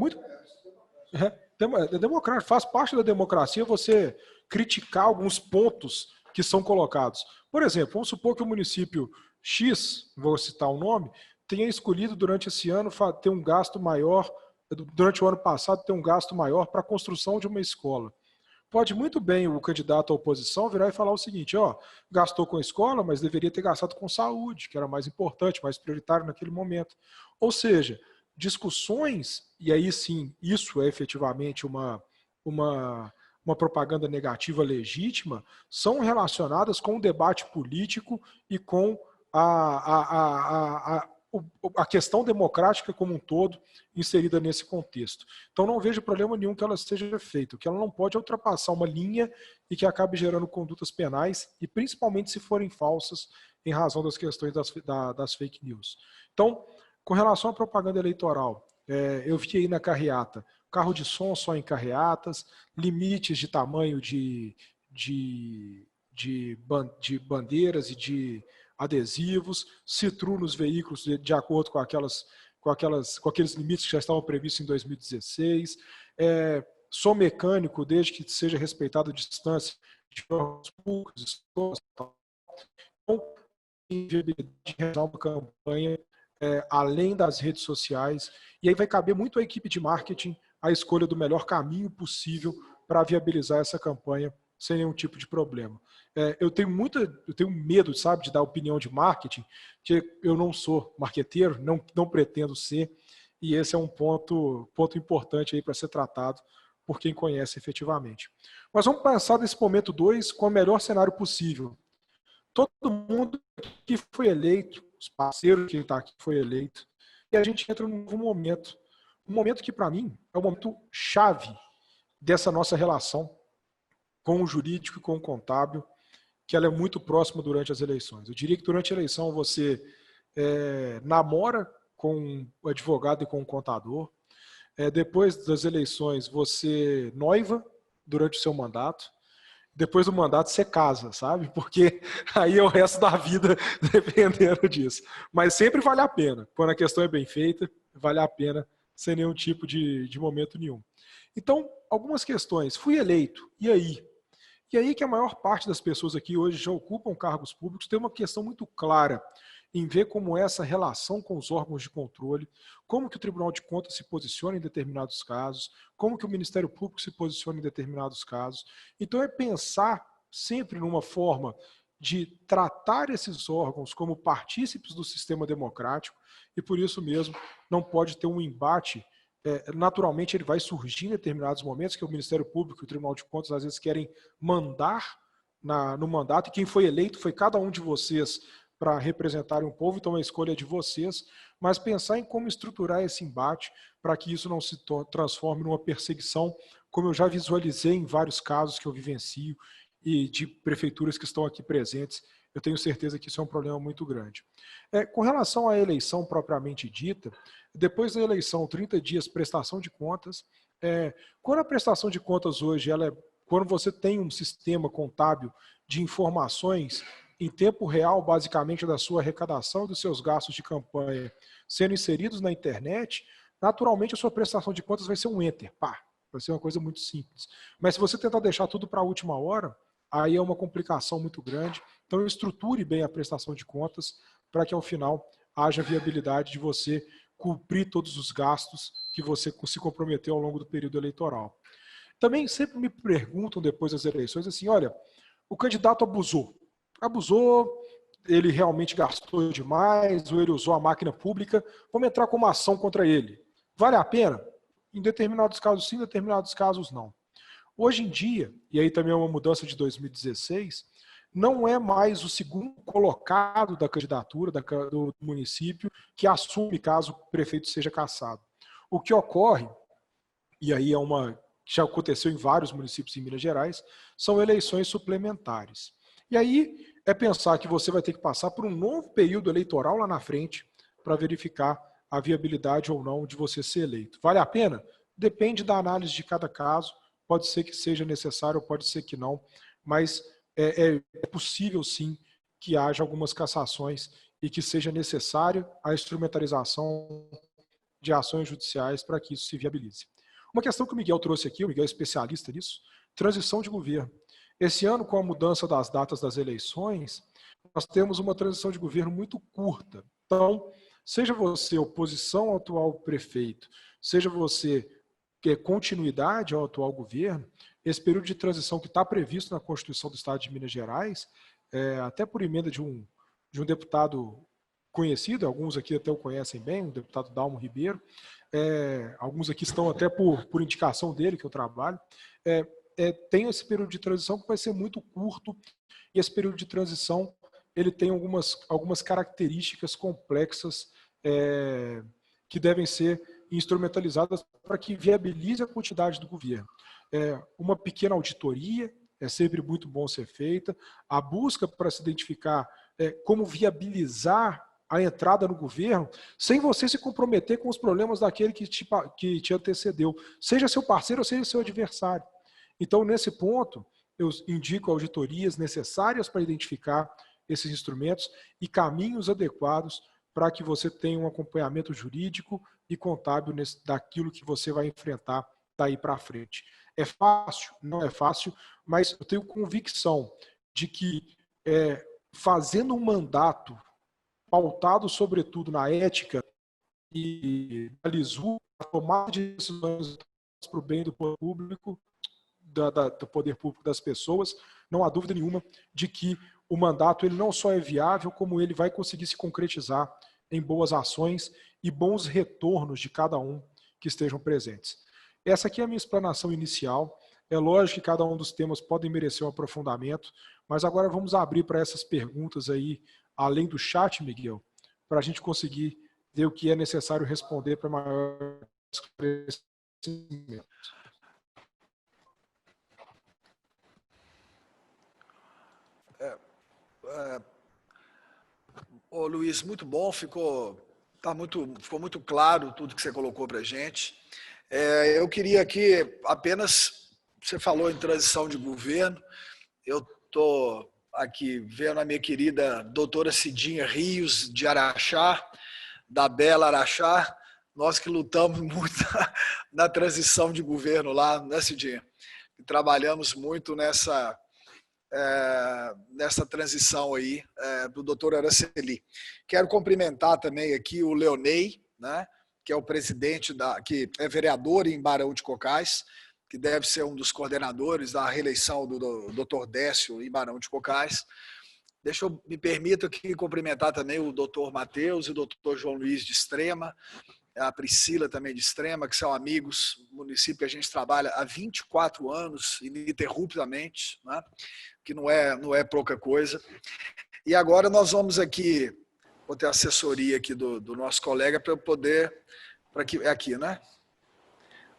democrático, faz parte da democracia você criticar alguns pontos que são colocados. Por exemplo, vamos supor que o município X, vou citar um nome, tenha escolhido durante esse ano ter um gasto maior, durante o ano passado ter um gasto maior para a construção de uma escola. Pode muito bem o candidato à oposição virar e falar o seguinte, gastou com a escola, mas deveria ter gastado com saúde, que era mais importante, mais prioritário naquele momento. Ou seja, discussões, e aí sim, isso é efetivamente uma propaganda negativa legítima, são relacionadas com o debate político e com a questão democrática como um todo inserida nesse contexto. Então não vejo problema nenhum que ela seja feita, que ela não pode ultrapassar uma linha e que acabe gerando condutas penais, e principalmente se forem falsas em razão das questões das fake news. Então, com relação à propaganda eleitoral, eu vi aí na carreata, carro de som só em carreatas, limites de tamanho de bandeiras e de adesivos, citru nos veículos de acordo com aqueles limites que já estavam previstos em 2016, som mecânico desde que seja respeitada a distância de órgãos públicos, então, inviabilidade de realizar uma campanha além das redes sociais, e aí vai caber muito à equipe de marketing a escolha do melhor caminho possível para viabilizar essa campanha sem nenhum tipo de problema. Eu tenho medo, sabe, de dar opinião de marketing, porque eu não sou marqueteiro, não pretendo ser, e esse é um ponto importante aí para ser tratado por quem conhece efetivamente. Mas vamos pensar nesse momento 2 com o melhor cenário possível. Todo mundo que foi eleito, os parceiros que está aqui foi eleito, e a gente entra num novo momento. Um momento que, para mim, é o momento chave dessa nossa relação com o jurídico e com o contábil, que ela é muito próxima durante as eleições. Eu diria que durante a eleição você namora com o advogado e com o contador. Depois das eleições você noiva durante o seu mandato. Depois do mandato você casa, sabe? Porque aí é o resto da vida dependendo disso. Mas sempre vale a pena. Quando a questão é bem feita, vale a pena sem nenhum tipo de momento nenhum. Então, algumas questões. Fui eleito, e aí? E aí que a maior parte das pessoas aqui hoje já ocupam cargos públicos, tem uma questão muito clara em ver como é essa relação com os órgãos de controle, como que o Tribunal de Contas se posiciona em determinados casos, como que o Ministério Público se posiciona em determinados casos. Então é pensar sempre numa forma de tratar esses órgãos como partícipes do sistema democrático, e por isso mesmo não pode ter um embate. Naturalmente ele vai surgir em determinados momentos que o Ministério Público e o Tribunal de Contas às vezes querem mandar no mandato, e quem foi eleito foi cada um de vocês para representarem o povo, então a escolha é de vocês, mas pensar em como estruturar esse embate para que isso não se transforme numa perseguição, como eu já visualizei em vários casos que eu vivencio e de prefeituras que estão aqui presentes. Eu tenho certeza que isso é um problema muito grande. Com relação à eleição propriamente dita, depois da eleição, 30 dias, prestação de contas. Quando a prestação de contas hoje, quando você tem um sistema contábil de informações em tempo real, basicamente, da sua arrecadação e dos seus gastos de campanha sendo inseridos na internet, naturalmente a sua prestação de contas vai ser um enter, pá, vai ser uma coisa muito simples. Mas se você tentar deixar tudo para a última hora, aí é uma complicação muito grande. Então estruture bem a prestação de contas para que ao final haja viabilidade de você cumprir todos os gastos que você se comprometeu ao longo do período eleitoral. Também sempre me perguntam depois das eleições assim, olha, o candidato abusou, ele realmente gastou demais, ou ele usou a máquina pública, vamos entrar com uma ação contra ele. Vale a pena? Em determinados casos sim, em determinados casos não. Hoje em dia, e aí também é uma mudança de 2016, não é mais o segundo colocado da candidatura do município que assume caso o prefeito seja cassado. O que ocorre, e aí já aconteceu em vários municípios em Minas Gerais, são eleições suplementares. E aí é pensar que você vai ter que passar por um novo período eleitoral lá na frente para verificar a viabilidade ou não de você ser eleito. Vale a pena? Depende da análise de cada caso, pode ser que seja necessário, pode ser que não, mas é possível sim que haja algumas cassações e que seja necessária a instrumentalização de ações judiciais para que isso se viabilize. Uma questão que o Miguel trouxe aqui, o Miguel é especialista nisso, transição de governo. Esse ano, com a mudança das datas das eleições, nós temos uma transição de governo muito curta. Então, seja você oposição ao atual prefeito, seja você continuidade ao atual governo, esse período de transição que está previsto na Constituição do Estado de Minas Gerais, até por emenda de um deputado conhecido, alguns aqui até o conhecem bem, o deputado Dalmo Ribeiro, alguns aqui estão até por indicação dele, que eu trabalho. Tem esse período de transição que vai ser muito curto, e esse período de transição ele tem algumas características complexas que devem ser instrumentalizadas para que viabilize a continuidade do governo. Uma pequena auditoria é sempre muito bom ser feita, a busca para se identificar como viabilizar a entrada no governo, sem você se comprometer com os problemas daquele que te antecedeu, seja seu parceiro ou seja seu adversário. Então, nesse ponto, eu indico auditorias necessárias para identificar esses instrumentos e caminhos adequados para que você tenha um acompanhamento jurídico e contábil daquilo que você vai enfrentar daí para frente. É fácil? Não é fácil, mas eu tenho convicção de que fazendo um mandato pautado sobretudo na ética e na lisura, a tomada de decisões para o bem do poder público, do poder público das pessoas, não há dúvida nenhuma de que o mandato ele não só é viável, como ele vai conseguir se concretizar em boas ações e bons retornos de cada um que estejam presentes. Essa aqui é a minha explanação inicial. É lógico que cada um dos temas podem merecer um aprofundamento, mas agora vamos abrir para essas perguntas aí, além do chat, Miguel, para a gente conseguir ver o que é necessário responder para maior esclarecimento. Ô, Luiz, muito bom, ficou muito claro tudo que você colocou para a gente. Eu queria aqui apenas, você falou em transição de governo, eu estou aqui vendo a minha querida doutora Cidinha Rios, de Araxá, da Bela Araxá, nós que lutamos muito na transição de governo lá, né, Cidinha? E trabalhamos muito nessa transição aí do doutor Araceli. Quero cumprimentar também aqui o Leonei, né, que é o presidente, que é vereador em Barão de Cocais, que deve ser um dos coordenadores da reeleição do doutor Décio em Barão de Cocais. Me permita aqui cumprimentar também o doutor Matheus e o doutor João Luiz de Extrema, a Priscila também de Extrema, que são amigos, município que a gente trabalha há 24 anos, ininterruptamente, né? Que não é pouca coisa. E agora nós vamos aqui, vou ter assessoria aqui do nosso colega para eu poder, é aqui, né?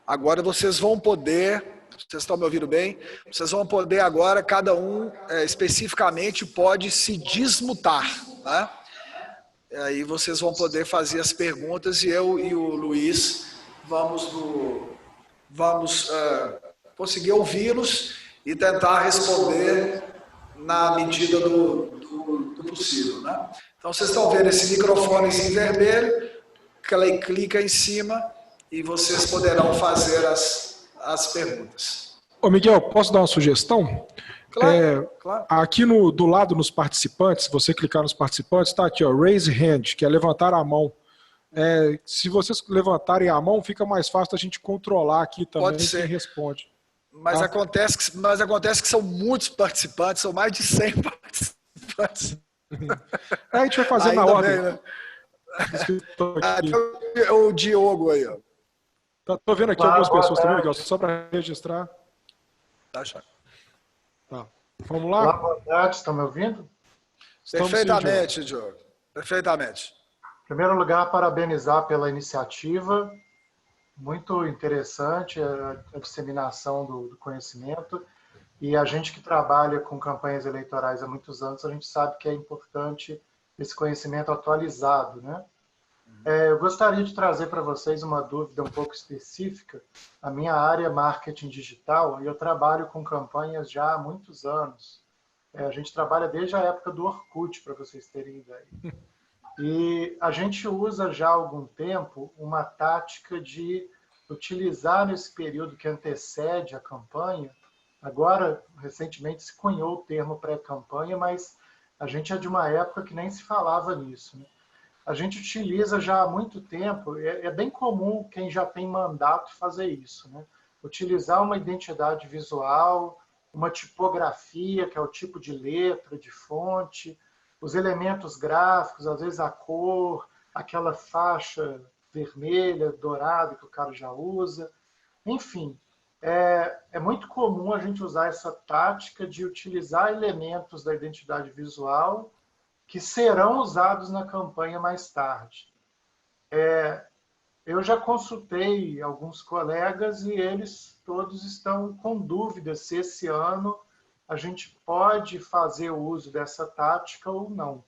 Agora vocês vão poder, vocês estão me ouvindo bem? Vocês vão poder agora, cada um especificamente pode se desmutar, né? Aí vocês vão poder fazer as perguntas e eu e o Luiz vamos conseguir ouvi-los e tentar responder na medida do possível, né? Então vocês estão vendo esse microfonezinho vermelho, clica em cima e vocês poderão fazer as perguntas. Ô Miguel, posso dar uma sugestão? Claro. Aqui do lado nos participantes, se você clicar nos participantes, está aqui, ó, raise hand, que é levantar a mão. Se vocês levantarem a mão, fica mais fácil a gente controlar aqui também quem responde. Mas acontece que são muitos participantes, são mais de 100 participantes. A gente vai fazer na ordem. Bem, né? O Diogo aí, ó. Tô vendo aqui algumas pessoas também, Miguel, só para registrar. Tá, já. Tá. Vamos lá? Olá, boa tarde, estão me ouvindo? Perfeitamente, Diogo. Perfeitamente. Em primeiro lugar, parabenizar pela iniciativa. Muito interessante a disseminação do conhecimento. E a gente que trabalha com campanhas eleitorais há muitos anos, a gente sabe que é importante esse conhecimento atualizado, né? Eu gostaria de trazer para vocês uma dúvida um pouco específica. A minha área é marketing digital e eu trabalho com campanhas já há muitos anos. A gente trabalha desde a época do Orkut, para vocês terem ideia. E a gente usa já há algum tempo uma tática de utilizar nesse período que antecede a campanha. Agora, recentemente, se cunhou o termo pré-campanha, mas a gente é de uma época que nem se falava nisso, né? A gente utiliza já há muito tempo, é bem comum quem já tem mandato fazer isso, né? Utilizar uma identidade visual, uma tipografia, que é o tipo de letra, de fonte, os elementos gráficos, às vezes a cor, aquela faixa vermelha, dourada que o cara já usa. Enfim, é muito comum a gente usar essa tática de utilizar elementos da identidade visual que serão usados na campanha mais tarde. Eu já consultei alguns colegas e eles todos estão com dúvidas se esse ano a gente pode fazer o uso dessa tática ou não,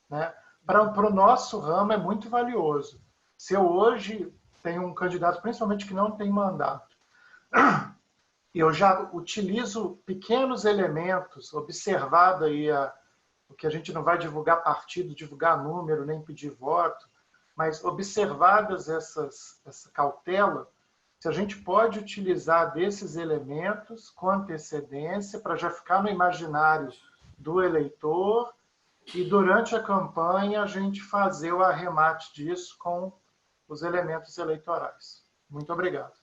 né? Para o nosso ramo é muito valioso. Se eu hoje tenho um candidato, principalmente que não tem mandato, eu já utilizo pequenos elementos, observado aí o que a gente não vai divulgar partido, divulgar número, nem pedir voto, mas observadas essa cautela, se a gente pode utilizar desses elementos com antecedência para já ficar no imaginário do eleitor e durante a campanha a gente fazer o arremate disso com os elementos eleitorais. Muito obrigado.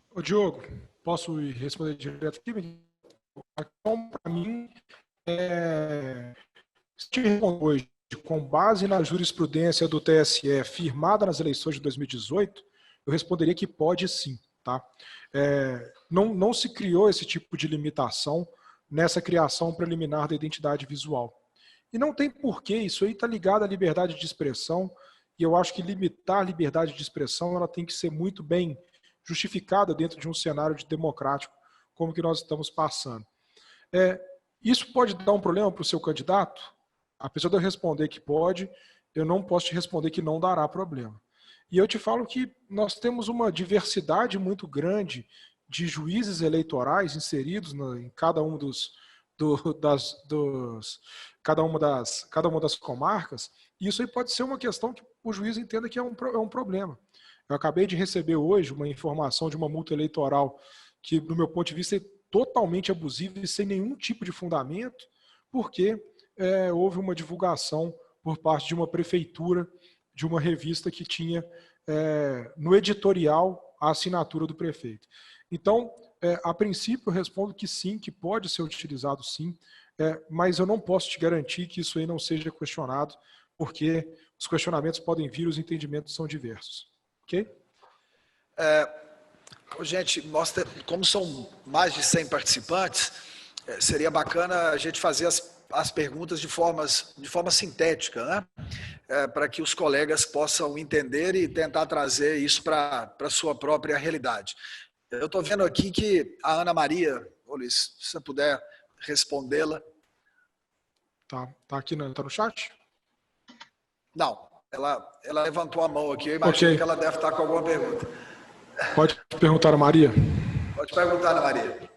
Ô, Diogo, posso responder direto aqui? Para mim, se te responder hoje, com base na jurisprudência do TSE firmada nas eleições de 2018, eu responderia que pode sim. Tá? Não se criou esse tipo de limitação nessa criação preliminar da identidade visual. E não tem porquê, isso aí está ligado à liberdade de expressão, e eu acho que limitar a liberdade de expressão ela tem que ser muito bem justificada dentro de um cenário democrático como que nós estamos passando. Isso pode dar um problema para o seu candidato? Apesar de eu responder que pode, eu não posso te responder que não dará problema. E eu te falo que nós temos uma diversidade muito grande de juízes eleitorais inseridos em cada um cada uma das comarcas, e isso aí pode ser uma questão que o juiz entenda que é um problema. Eu acabei de receber hoje uma informação de uma multa eleitoral que, do meu ponto de vista, é totalmente abusiva e sem nenhum tipo de fundamento, porque houve uma divulgação por parte de uma prefeitura, de uma revista que tinha no editorial a assinatura do prefeito. Então, a princípio eu respondo que sim, que pode ser utilizado sim, mas eu não posso te garantir que isso aí não seja questionado, porque os questionamentos podem vir, os entendimentos são diversos. Ok? Gente, como são mais de 100 participantes, seria bacana a gente fazer as perguntas de forma sintética, né? Para que os colegas possam entender e tentar trazer isso para a sua própria realidade. Eu estou vendo aqui que a Ana Maria, Luiz, se você puder respondê-la. Tá aqui tá no chat? Não, ela levantou a mão aqui, eu imagino que ela deve estar com alguma pergunta. Pode perguntar a Maria. Pode perguntar, Ana Maria.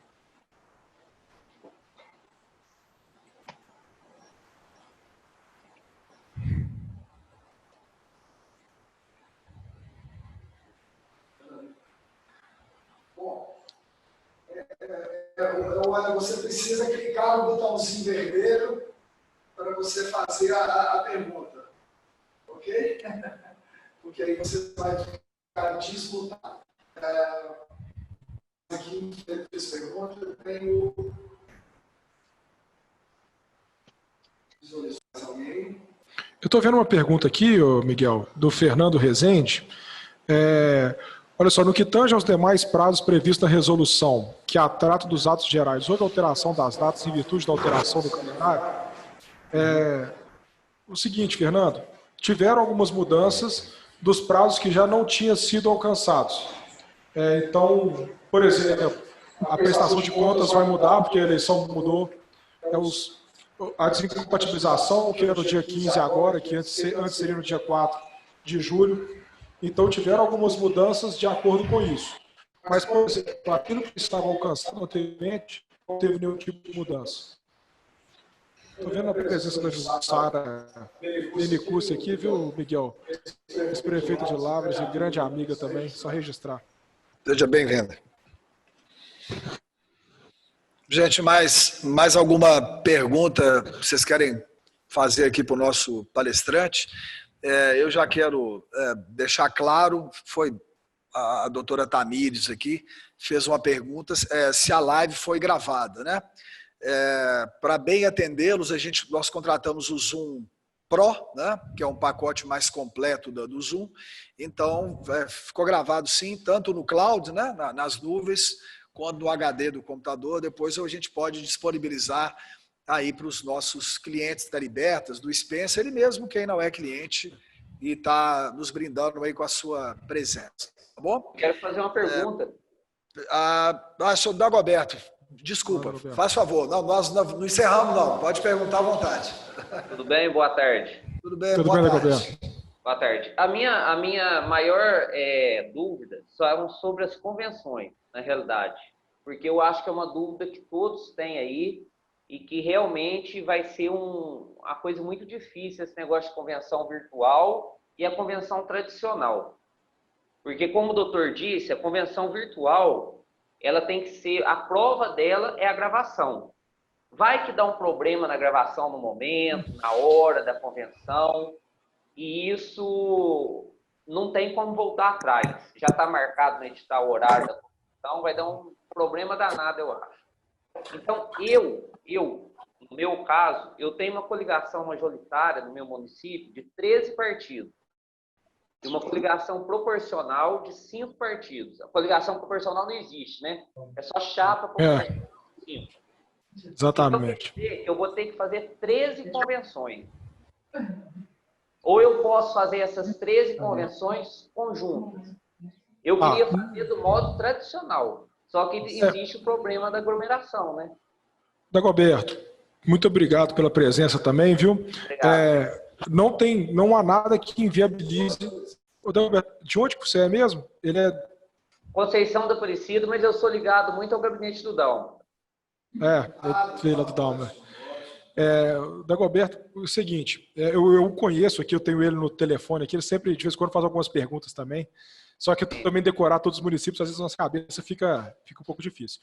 Você precisa clicar no botãozinho vermelho para você fazer a pergunta, ok? Porque aí você vai ficar disputar. Aqui, fez pergunta, eu tenho visualização alguém. Eu estou vendo uma pergunta aqui, Miguel, do Fernando Rezende. Olha só, no que tange aos demais prazos previstos na resolução, que a trata dos atos gerais, houve alteração das datas em virtude da alteração do calendário? O seguinte, Fernando, tiveram algumas mudanças dos prazos que já não tinham sido alcançados. Então, por exemplo, a prestação de contas vai mudar, porque a eleição mudou. A desincompatibilização, que era no dia 15 agora, que antes seria no dia 4 de julho. Então, tiveram algumas mudanças de acordo com isso. Mas, por exemplo, aquilo que estava alcançado anteriormente, não teve nenhum tipo de mudança. Estou vendo a presença da Jussara Benicúcia aqui, viu, Miguel? Ex-prefeita de Lavras e grande amiga também, só registrar. Seja bem-vinda. Gente, mais alguma pergunta que vocês querem fazer aqui para o nosso palestrante? Eu já quero deixar claro, foi a doutora Tamires aqui, fez uma pergunta se a live foi gravada, né? Para bem atendê-los, nós contratamos o Zoom Pro, né, que é um pacote mais completo do Zoom. Então, ficou gravado sim, tanto no cloud, né, nas nuvens, quanto no HD do computador. Depois a gente pode disponibilizar aí para os nossos clientes da Libertas, do Spencer, ele mesmo quem não é cliente e está nos brindando aí com a sua presença. Tá bom? Quero fazer uma pergunta. Senhor Dagoberto, desculpa, faz favor. Não, nós não encerramos, não. Pode perguntar à vontade. Tudo bem? Boa tarde. Tudo bem, boa tarde. Boa tarde. A minha maior dúvida são sobre as convenções, na realidade. Porque eu acho que é uma dúvida que todos têm aí e que realmente vai ser uma coisa muito difícil esse negócio de convenção virtual e a convenção tradicional. Porque, como o doutor disse, a convenção virtual, ela tem que ser, a prova dela é a gravação. Vai que dá um problema na gravação no momento, na hora da convenção, e isso não tem como voltar atrás. Já está marcado no edital o horário da convenção, vai dar um problema danado, eu acho. Então, no meu caso, eu tenho uma coligação majoritária no meu município de 13 partidos. E uma coligação proporcional de 5 partidos. A coligação proporcional não existe, né? É só chapa proporcional de 5. Exatamente. Então, quer dizer, eu vou ter que fazer 13 convenções. Ou eu posso fazer essas 13 convenções conjuntas. Eu queria fazer do modo tradicional. Só que existe o problema da aglomeração, né? Dagoberto, muito obrigado pela presença também, viu? Não há nada que inviabilize. De onde você é mesmo? Ele é Conceição da Aparecida, mas eu sou ligado muito ao gabinete do Dalma. Eu veio lá do Dalma. Dagoberto, o seguinte, eu conheço aqui, eu tenho ele no telefone aqui, ele sempre, de vez em quando, faz algumas perguntas também, só que também decorar todos os municípios, às vezes, na nossa cabeça fica um pouco difícil.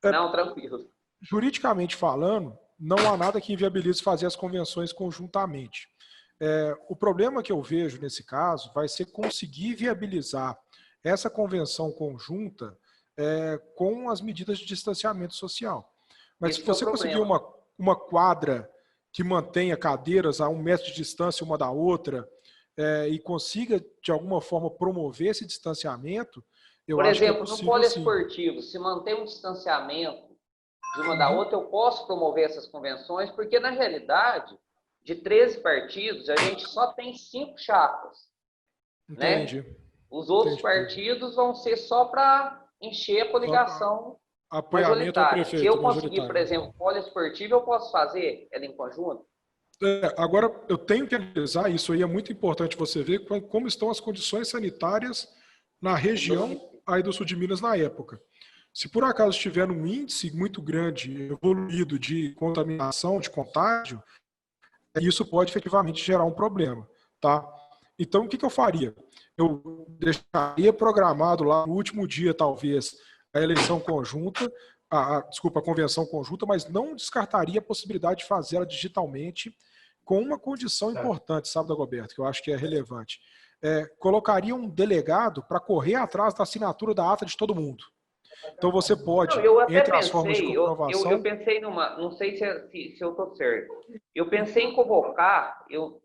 Não, tranquilo. Juridicamente falando, não há nada que inviabilize fazer as convenções conjuntamente. O problema que eu vejo nesse caso vai ser conseguir viabilizar essa convenção conjunta com as medidas de distanciamento social. Mas se você conseguir uma quadra que mantenha cadeiras a 1 metro de distância uma da outra e consiga, de alguma forma, promover esse distanciamento, eu acho que é possível. Por exemplo, no poliesportivo, se manter um distanciamento de uma da outra, eu posso promover essas convenções, porque, na realidade, de 13 partidos, a gente só tem 5 chapas. Entendi. Né? Os outros partidos vão ser só para encher a coligação majoritária. Se eu conseguir, por exemplo, poliesportivo, eu posso fazer ela em conjunto? Agora, eu tenho que analisar, isso aí é muito importante você ver como estão as condições sanitárias na região aí do sul de Minas na época. Se por acaso estiver num índice muito grande, evoluído de contaminação, de contágio, isso pode efetivamente gerar um problema, tá? Então, o que eu faria? Eu deixaria programado lá no último dia, talvez, a eleição conjunta, a convenção conjunta, mas não descartaria a possibilidade de fazê-la digitalmente com uma condição importante, sabe, Dagoberto, que eu acho que é relevante. Colocaria um delegado para correr atrás da assinatura da ata de todo mundo. Então você pode, as formas de comprovação... Eu pensei numa, não sei se eu estou certo, eu pensei em convocar, eu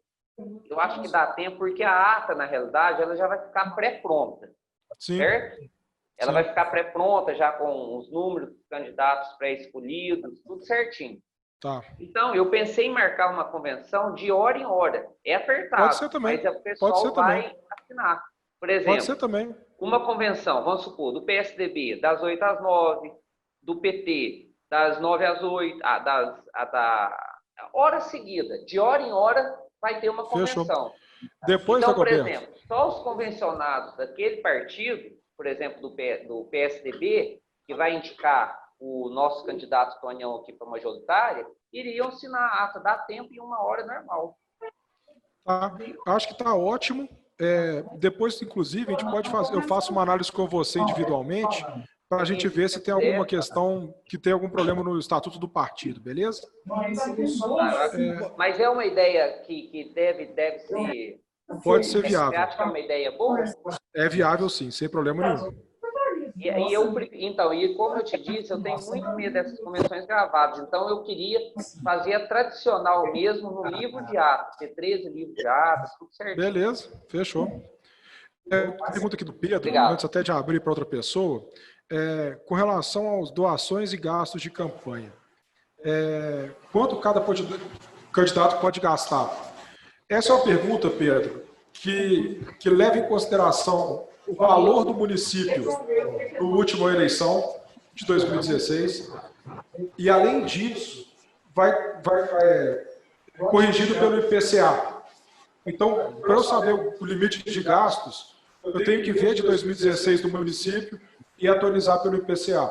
acho que dá tempo, porque a ata, na realidade, ela já vai ficar pré-pronta, certo? Ela vai ficar pré-pronta, já com os números dos candidatos pré-escolhidos, tudo certinho. Tá. Então, eu pensei em marcar uma convenção de hora em hora. É apertado, pode ser também. Mas o pessoal vai assinar. Por exemplo, pode ser também. Uma convenção, vamos supor, do PSDB, das 8 às 9, do PT, das 9 às 8, da hora seguida, de hora em hora, vai ter uma convenção. Fechou. Depois, então, por exemplo, só os convencionados daquele partido, por exemplo, do PSDB, que vai indicar o nosso candidato Tonhão aqui para majoritária, iriam assinar a ata, dá tempo em 1 hora normal. Tá. Acho que está ótimo. Depois, inclusive, a gente pode fazer. Eu faço uma análise com você individualmente para a gente ver se tem alguma questão, que tem algum problema no estatuto do partido, beleza? Mas é uma ideia que deve ser... Pode ser viável. Você acha que é uma ideia boa? É viável, sim, sem problema nenhum. E como eu te disse, eu tenho muito medo dessas convenções gravadas. Então, eu queria fazer a tradicional mesmo no livro de atos, ter 13 livros de atos, tudo certinho. Beleza, fechou. Pergunta aqui do Pedro, Obrigado. Antes até de abrir para outra pessoa, com relação às doações e gastos de campanha. Quanto cada candidato pode gastar? Essa é uma pergunta, Pedro, que leva em consideração o valor do município na última eleição de 2016 e, além disso, vai corrigido pelo IPCA. Então, para eu saber o limite de gastos, eu tenho que ver de 2016 do município e atualizar pelo IPCA.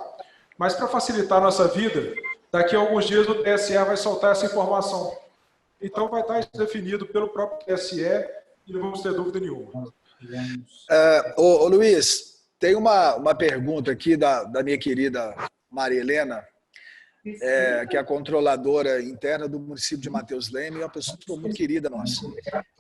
Mas, para facilitar a nossa vida, daqui a alguns dias o TSE vai soltar essa informação. Então, vai estar definido pelo próprio TSE e não vamos ter dúvida nenhuma. Ô Luiz, tem uma pergunta aqui da minha querida Maria Helena, que é a controladora interna do município de Matheus Leme, é uma pessoa muito querida nossa.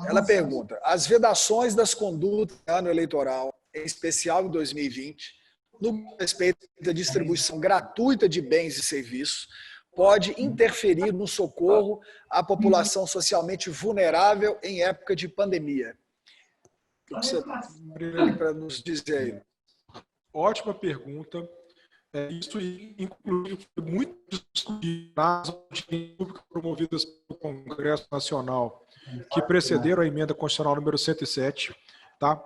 Ela pergunta: as vedações das condutas no ano eleitoral, em especial em 2020, no respeito à distribuição gratuita de bens e serviços, pode interferir no socorro à população socialmente vulnerável em época de pandemia? O que você tem para nos dizer aí? Ótima pergunta. Isso, inclusive, foi muito discutido nas audiências públicas promovidas pelo Congresso Nacional, que precederam a emenda constitucional número 107. Tá?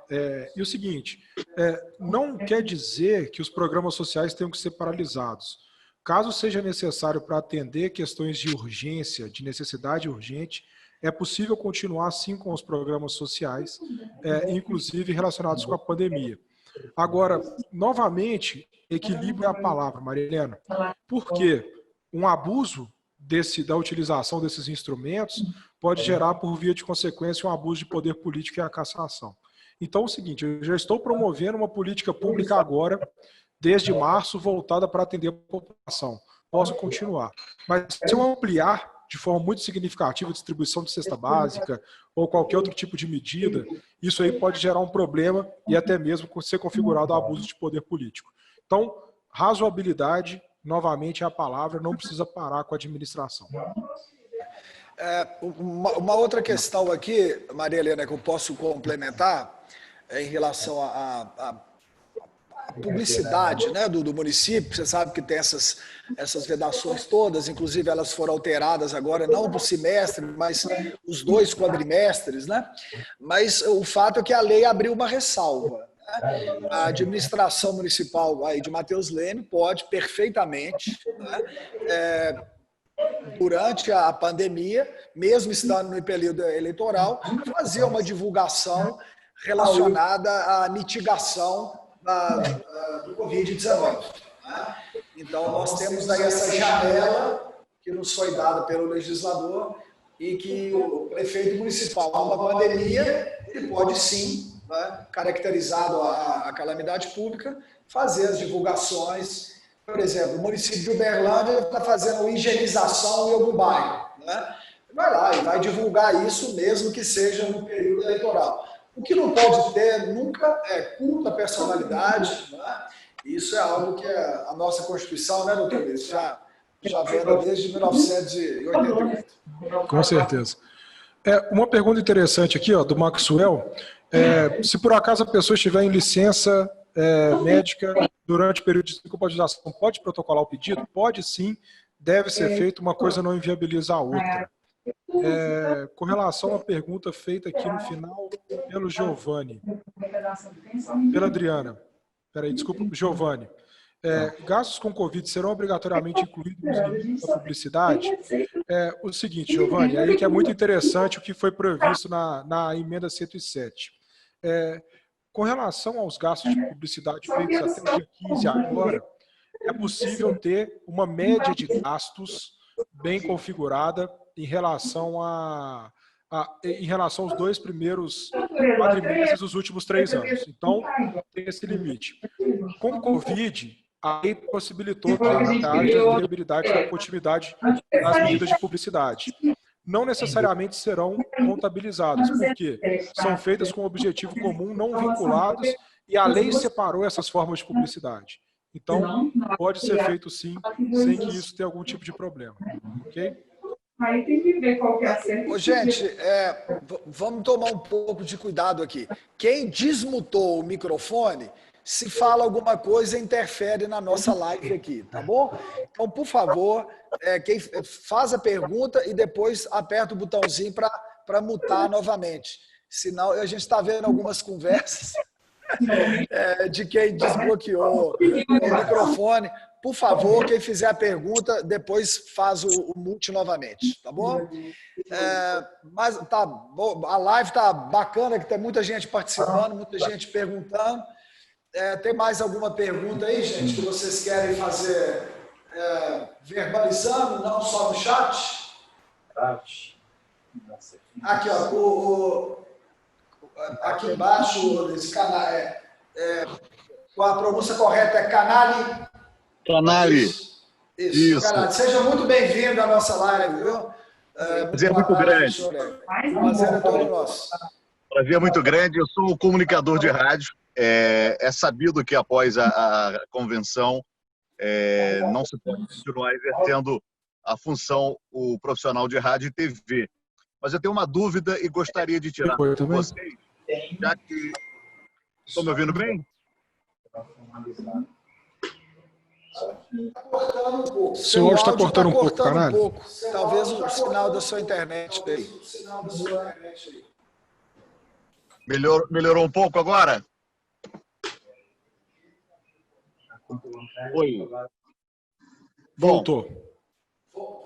E o seguinte, não quer dizer que os programas sociais tenham que ser paralisados. Caso seja necessário para atender questões de urgência, de necessidade urgente, é possível continuar sim com os programas sociais, inclusive relacionados com a pandemia. Agora, novamente, equilíbrio é a palavra, Maria Helena, porque um abuso da utilização desses instrumentos pode gerar, por via de consequência, um abuso de poder político e a cassação. Então, é o seguinte, eu já estou promovendo uma política pública agora, desde março, voltada para atender a população. Posso continuar. Mas se eu ampliar de forma muito significativa a distribuição de cesta básica ou qualquer outro tipo de medida, isso aí pode gerar um problema e até mesmo ser configurado abuso de poder político. Então, razoabilidade, novamente é a palavra, não precisa parar com a administração. Uma outra questão aqui, Maria Helena, que eu posso complementar, em relação à publicidade, né, do município. Você sabe que tem essas vedações todas, inclusive elas foram alteradas agora, não do semestre, mas os 2 quadrimestres, né? Mas o fato é que a lei abriu uma ressalva, né? A administração municipal aí de Matheus Leme pode perfeitamente, né, durante a pandemia, mesmo estando no período eleitoral, fazer uma divulgação relacionada à mitigação do Covid-19. Né? Então, nós temos aí essa janela que nos foi dada pelo legislador e que o prefeito municipal, numa pandemia, ele pode sim, né, caracterizado a calamidade pública, fazer as divulgações. Por exemplo, o município de Uberlândia está fazendo higienização em algum bairro. Né? Vai lá e vai divulgar isso, mesmo que seja no período eleitoral. O que não pode ter nunca é culto à personalidade. Né? Isso é algo que a nossa Constituição, né, doutor Luiz, já veda desde 1988. Com certeza. Uma pergunta interessante aqui, ó, do Maxwell. Se por acaso a pessoa estiver em licença médica durante o período de incompatibilização, pode protocolar o pedido? Pode sim, deve ser feito, uma coisa não inviabiliza a outra. Com relação à pergunta feita aqui no final pelo Giovanni, pela Adriana, desculpa, Giovanni, gastos com Covid serão obrigatoriamente incluídos nos limites da publicidade? O seguinte, Giovanni, aí que é muito interessante o que foi previsto na emenda 107. Com relação aos gastos de publicidade feitos até o dia 15 agora, é possível ter uma média de gastos bem configurada em relação aos 2 primeiros quadrimestres dos últimos 3 anos. Então, tem esse limite. Com o Covid, a lei possibilitou que haja viabilidade da continuidade das medidas de publicidade. Não necessariamente serão contabilizadas, porque são feitas com objetivo comum, não vinculados E a lei separou essas formas de publicidade. Então, pode ser feito sim, sem que isso tenha algum tipo de problema. Ok? Aí tem que ver qual que é a certa. Ô, gente, vamos tomar um pouco de cuidado aqui. Quem desmutou o microfone, se fala alguma coisa, interfere na nossa live aqui, tá bom? Então, por favor, quem faz a pergunta e depois aperta o botãozinho para mutar novamente. Senão, a gente está vendo algumas conversas de quem desbloqueou o microfone. Por favor, quem fizer a pergunta, depois faz o mute novamente, tá bom? Mas tá bom, a live tá bacana, que tem muita gente participando, muita gente perguntando. Tem mais alguma pergunta aí, gente, que vocês querem fazer verbalizando, não só no chat? Aqui, ó, aqui embaixo, esse canal com a pronúncia correta é Canali. Canali. Isso. Canali. Seja muito bem-vindo à nossa live, viu? Prazer muito grande. Prazer é todo nosso. Prazer muito grande. Eu sou comunicador de rádio. É sabido que após a convenção não se pode continuar exercendo a função o profissional de rádio e TV. Mas eu tenho uma dúvida e gostaria de tirar com vocês, já que... Estão me ouvindo bem? O seu áudio está cortando um pouco, Canali. Talvez o sinal da sua internet aí. Melhorou um pouco agora? Oi. Voltou.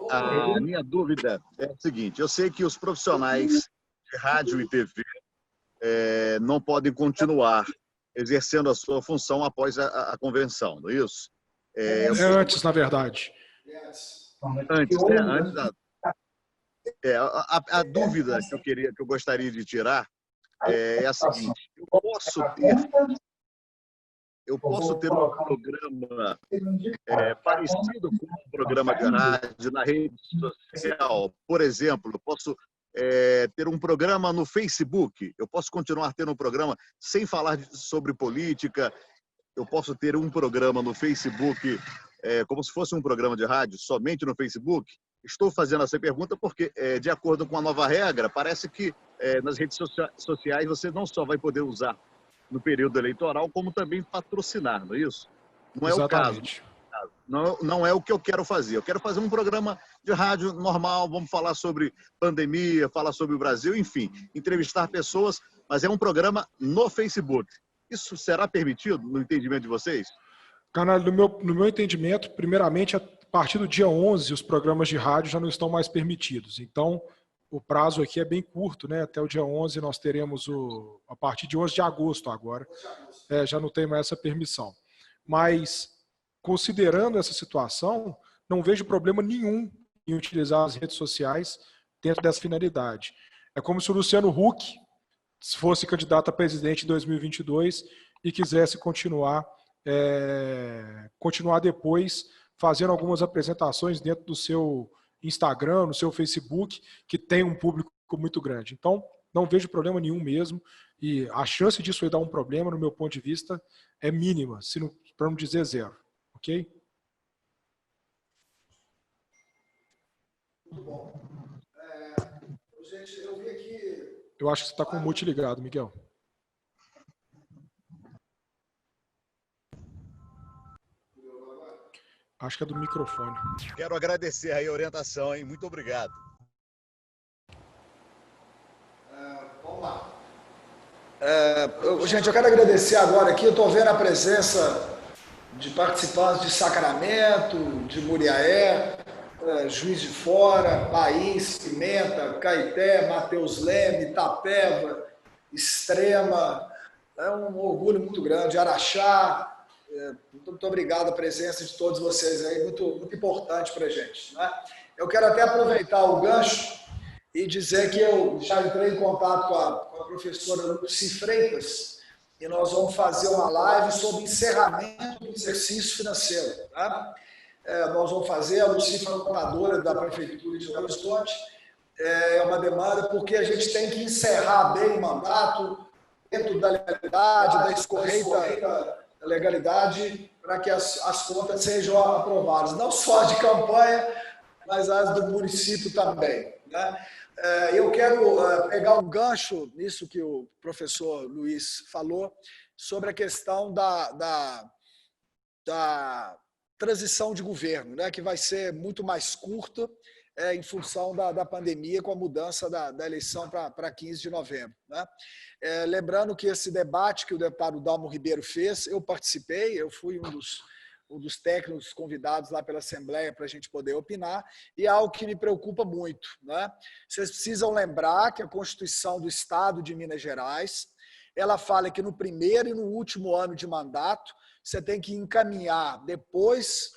A minha dúvida é a seguinte: eu sei que os profissionais de rádio e TV não podem continuar exercendo a sua função após a convenção, não é isso? Antes, na verdade. Antes, né? A dúvida que eu gostaria de tirar é a seguinte: eu posso ter um programa parecido com um programa de rádio na rede social. Por exemplo, eu posso ter um programa no Facebook. Eu posso continuar tendo um programa sem falar sobre política. Eu posso ter um programa no Facebook como se fosse um programa de rádio somente no Facebook. Estou fazendo essa pergunta porque, de acordo com a nova regra, parece que nas redes sociais você não só vai poder usar no período eleitoral, como também patrocinar, não é isso? Não é Exatamente. o caso. Não é o que eu quero fazer. Eu quero fazer um programa de rádio normal, vamos falar sobre pandemia, falar sobre o Brasil, enfim, entrevistar pessoas, mas é um programa no Facebook. Isso será permitido no entendimento de vocês? Canal, no meu entendimento, primeiramente, a partir do dia 11, os programas de rádio já não estão mais permitidos. Então, o prazo aqui é bem curto, né? Até o dia 11 nós teremos a partir de 11 de agosto agora, já não tem mais essa permissão. Mas, considerando essa situação, não vejo problema nenhum em utilizar as redes sociais dentro dessa finalidade. É como se o Luciano Huck fosse candidato a presidente em 2022 e quisesse continuar depois fazendo algumas apresentações dentro do seu Instagram, no seu Facebook, que tem um público muito grande. Então, não vejo problema nenhum mesmo, e a chance disso aí dar um problema, no meu ponto de vista, é mínima, para não dizer zero. Ok? Muito bom. Gente, eu vi aqui... Eu acho que você está com o mute ligado, Miguel. Acho que é do microfone. Quero agradecer aí a orientação, hein? Muito obrigado. Vamos lá. Gente, eu quero agradecer agora aqui. Eu estou vendo a presença de participantes de Sacramento, de Muriaé, Juiz de Fora, País, Pimenta, Caeté, Mateus Leme, Itapeva, Extrema. É um orgulho muito grande. Araxá. Muito obrigado a presença de todos vocês aí, muito importante para a gente, né? Eu quero até aproveitar o gancho e dizer que eu já entrei em contato com a professora Lucy Freitas e nós vamos fazer uma live sobre encerramento do exercício financeiro, tá? Nós vamos fazer, a Lucy foi contadora da Prefeitura de Belo Horizonte, é uma demanda porque a gente tem que encerrar bem o mandato, dentro da legalidade, da escorreita legalidade, para que as contas sejam aprovadas, não só de campanha, mas as do município também, né? Eu quero pegar um gancho nisso que o professor Luiz falou, sobre a questão da transição de governo, né, que vai ser muito mais curta em função da pandemia, com a mudança da eleição para 15 de novembro. Né? Lembrando que esse debate que o deputado Dalmo Ribeiro fez, eu participei, eu fui um dos técnicos convidados lá pela Assembleia para a gente poder opinar, e é algo que me preocupa muito. Né? Vocês precisam lembrar que a Constituição do Estado de Minas Gerais, ela fala que no primeiro e no último ano de mandato, você tem que encaminhar depois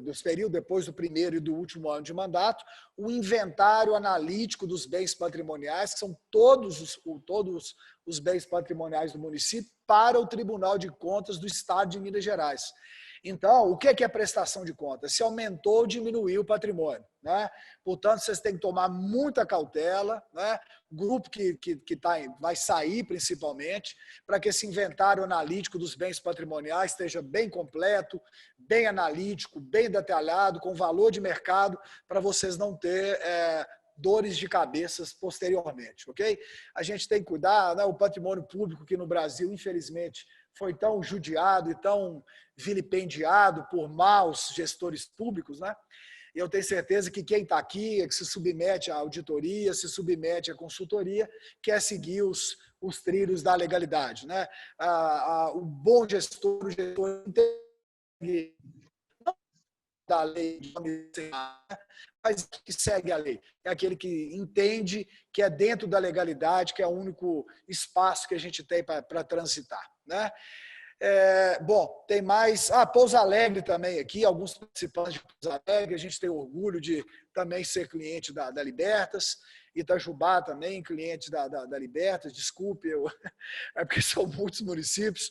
dos períodos, depois do primeiro e do último ano de mandato, o inventário analítico dos bens patrimoniais, que são todos os bens patrimoniais do município, para o Tribunal de Contas do Estado de Minas Gerais. Então, o que é prestação de contas? Se aumentou ou diminuiu o patrimônio. Né? Portanto, vocês têm que tomar muita cautela, né? O grupo que vai sair, principalmente, para que esse inventário analítico dos bens patrimoniais esteja bem completo, bem analítico, bem detalhado, com valor de mercado, para vocês não ter dores de cabeças posteriormente, ok? A gente tem que cuidar, né? O patrimônio público que no Brasil, infelizmente, foi tão judiado e tão vilipendiado por maus gestores públicos, né? E eu tenho certeza que quem está aqui, que se submete à auditoria, se submete à consultoria, quer seguir os trilhos da legalidade, né? O bom gestor, o gestor da lei, mas que segue a lei. É aquele que entende que é dentro da legalidade, que é o único espaço que a gente tem para transitar. Né? Bom, tem mais... Pouso Alegre também aqui, alguns participantes de Pouso Alegre, a gente tem orgulho de também ser cliente da Libertas, Itajubá também, cliente da Libertas, desculpe, é porque são muitos municípios.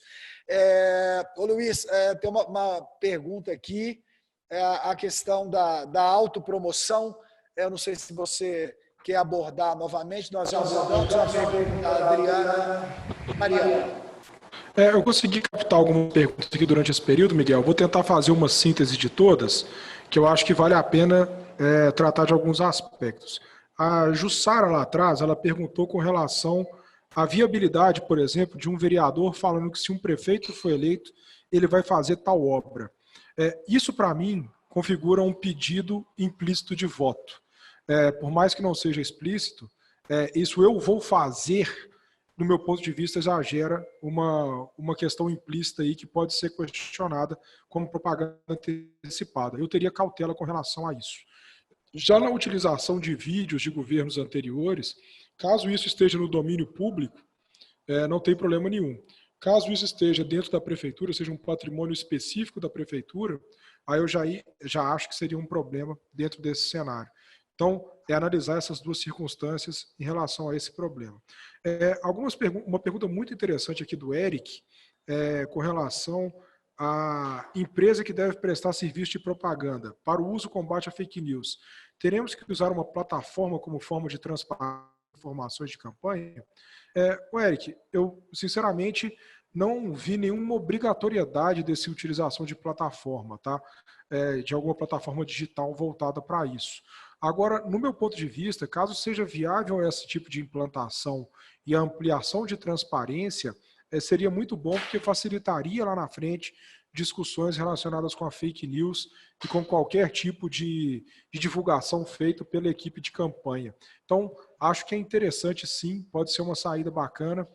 Ô Luiz, tem uma pergunta aqui, a questão da autopromoção. Eu não sei se você quer abordar novamente, nós já abordamos a pergunta da Adriana Mariana. Eu consegui captar algumas perguntas aqui durante esse período, Miguel. Vou tentar fazer uma síntese de todas, que eu acho que vale a pena tratar de alguns aspectos. A Jussara, lá atrás, ela perguntou com relação à viabilidade, por exemplo, de um vereador falando que se um prefeito for eleito, ele vai fazer tal obra. Isso, para mim, configura um pedido implícito de voto. Por mais que não seja explícito, isso eu vou fazer, no meu ponto de vista, já gera uma questão implícita aí que pode ser questionada como propaganda antecipada. Eu teria cautela com relação a isso. Já na utilização de vídeos de governos anteriores, caso isso esteja no domínio público, não tem problema nenhum. Caso isso esteja dentro da prefeitura, seja um patrimônio específico da prefeitura, aí eu já acho que seria um problema dentro desse cenário. Então, analisar essas duas circunstâncias em relação a esse problema. Uma pergunta muito interessante aqui do Eric, com relação à empresa que deve prestar serviço de propaganda para o uso e combate a fake news. Teremos que usar uma plataforma como forma de transparência de informações de campanha? Eric, eu sinceramente não vi nenhuma obrigatoriedade dessa utilização de plataforma, tá? De alguma plataforma digital voltada para isso. Agora, no meu ponto de vista, caso seja viável esse tipo de implantação e a ampliação de transparência, seria muito bom, porque facilitaria lá na frente discussões relacionadas com a fake news e com qualquer tipo de divulgação feita pela equipe de campanha. Então, acho que é interessante sim, pode ser uma saída bacana,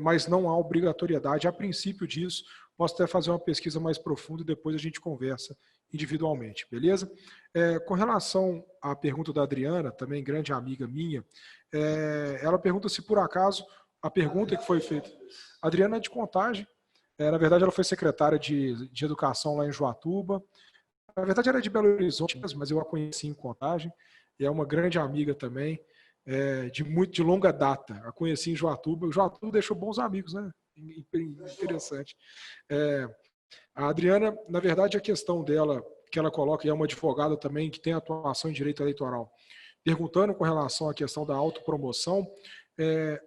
mas não há obrigatoriedade a princípio disso. Posso até fazer uma pesquisa mais profunda e depois a gente conversa individualmente, beleza? Com relação à pergunta da Adriana, também grande amiga minha, ela pergunta se por acaso a pergunta que foi feita... A Adriana é de Contagem, na verdade ela foi secretária de Educação lá em Joatuba, na verdade ela é de Belo Horizonte, mas eu a conheci em Contagem, e é uma grande amiga também, de longa data. A conheci em Joatuba. O Joatuba deixou bons amigos, né? Interessante. A Adriana, na verdade, a questão dela, que ela coloca, e é uma advogada também, que tem atuação em direito eleitoral, perguntando com relação à questão da autopromoção,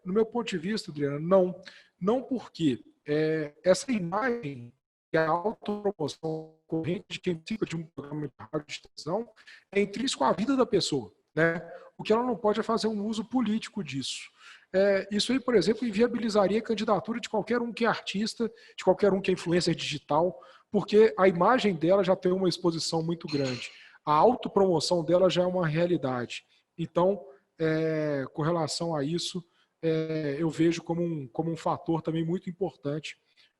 No meu ponto de vista, Adriana, não. Não porque essa imagem e a autopromoção corrente de quem participa de um programa de rádio de televisão é intrínseco à vida da pessoa, né? O que ela não pode é fazer um uso político disso. Isso aí, por exemplo, inviabilizaria a candidatura de qualquer um que é artista, de qualquer um que é influencer digital, porque a imagem dela já tem uma exposição muito grande. A autopromoção dela já é uma realidade. Então, com relação a isso, eu vejo como um fator também muito importante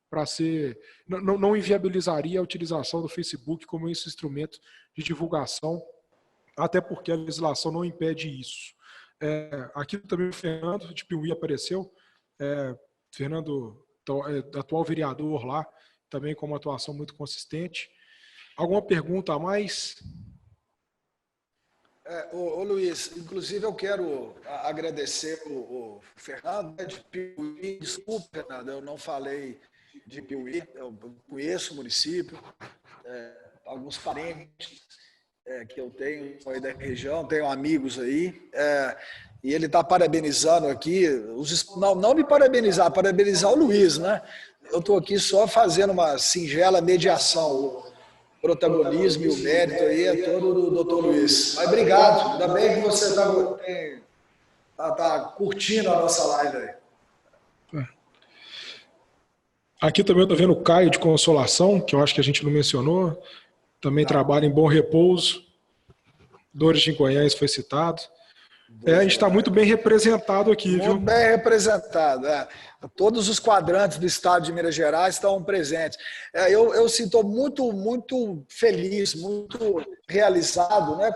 para ser... Não inviabilizaria a utilização do Facebook como esse instrumento de divulgação, até porque a legislação não impede isso. Aqui também o Fernando de Piuí apareceu, Fernando, atual vereador lá, também com uma atuação muito consistente. Alguma pergunta a mais? Ô Luiz, inclusive eu quero agradecer o Fernando, né, de Piuí. Desculpa, Fernando, eu não falei de Piuí, eu conheço o município, alguns parentes que eu tenho aí da região, tenho amigos aí, e ele está parabenizando aqui, não me parabenizar o Luiz, né? Eu estou aqui só fazendo uma singela mediação. O protagonismo e o mérito aí é todo do doutor Luiz. Mas obrigado, ainda bem que você está curtindo a nossa live aí. Aqui também eu estou vendo o Caio de Consolação, que eu acho que a gente não mencionou, também trabalha em Bom Repouso, Dores de Goiás foi citado. A gente está muito bem representado aqui, viu? Muito bem representado. Todos os quadrantes do estado de Minas Gerais estão presentes. Eu sinto muito, muito feliz, muito realizado, né?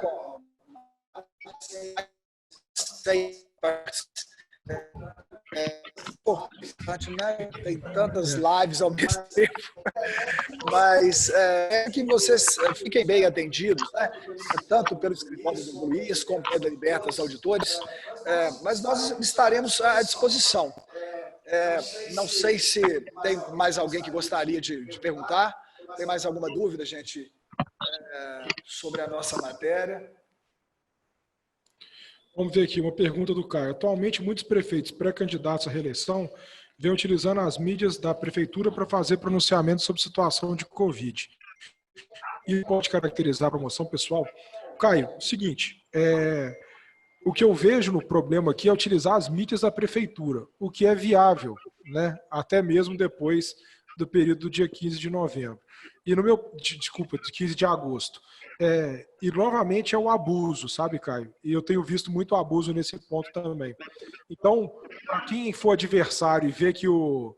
Importante, né? Tem tantas lives ao mesmo tempo, mas que vocês fiquem bem atendidos, né? Tanto pelo escritório do Luiz como pela Libertas Auditores, mas nós estaremos à disposição. Não sei se tem mais alguém que gostaria de perguntar. Tem mais alguma dúvida, gente, sobre a nossa matéria? Vamos ver aqui uma pergunta do Caio. Atualmente, muitos prefeitos pré-candidatos à reeleição vêm utilizando as mídias da prefeitura para fazer pronunciamentos sobre situação de Covid. E pode caracterizar a promoção pessoal? Caio, o seguinte, o que eu vejo no problema aqui é utilizar as mídias da prefeitura, o que é viável, né? Até mesmo depois do período do dia 15 de novembro. E no meu, desculpa, 15 de agosto. E novamente é o abuso, sabe, Caio? E eu tenho visto muito abuso nesse ponto também. Então, para quem for adversário e ver que o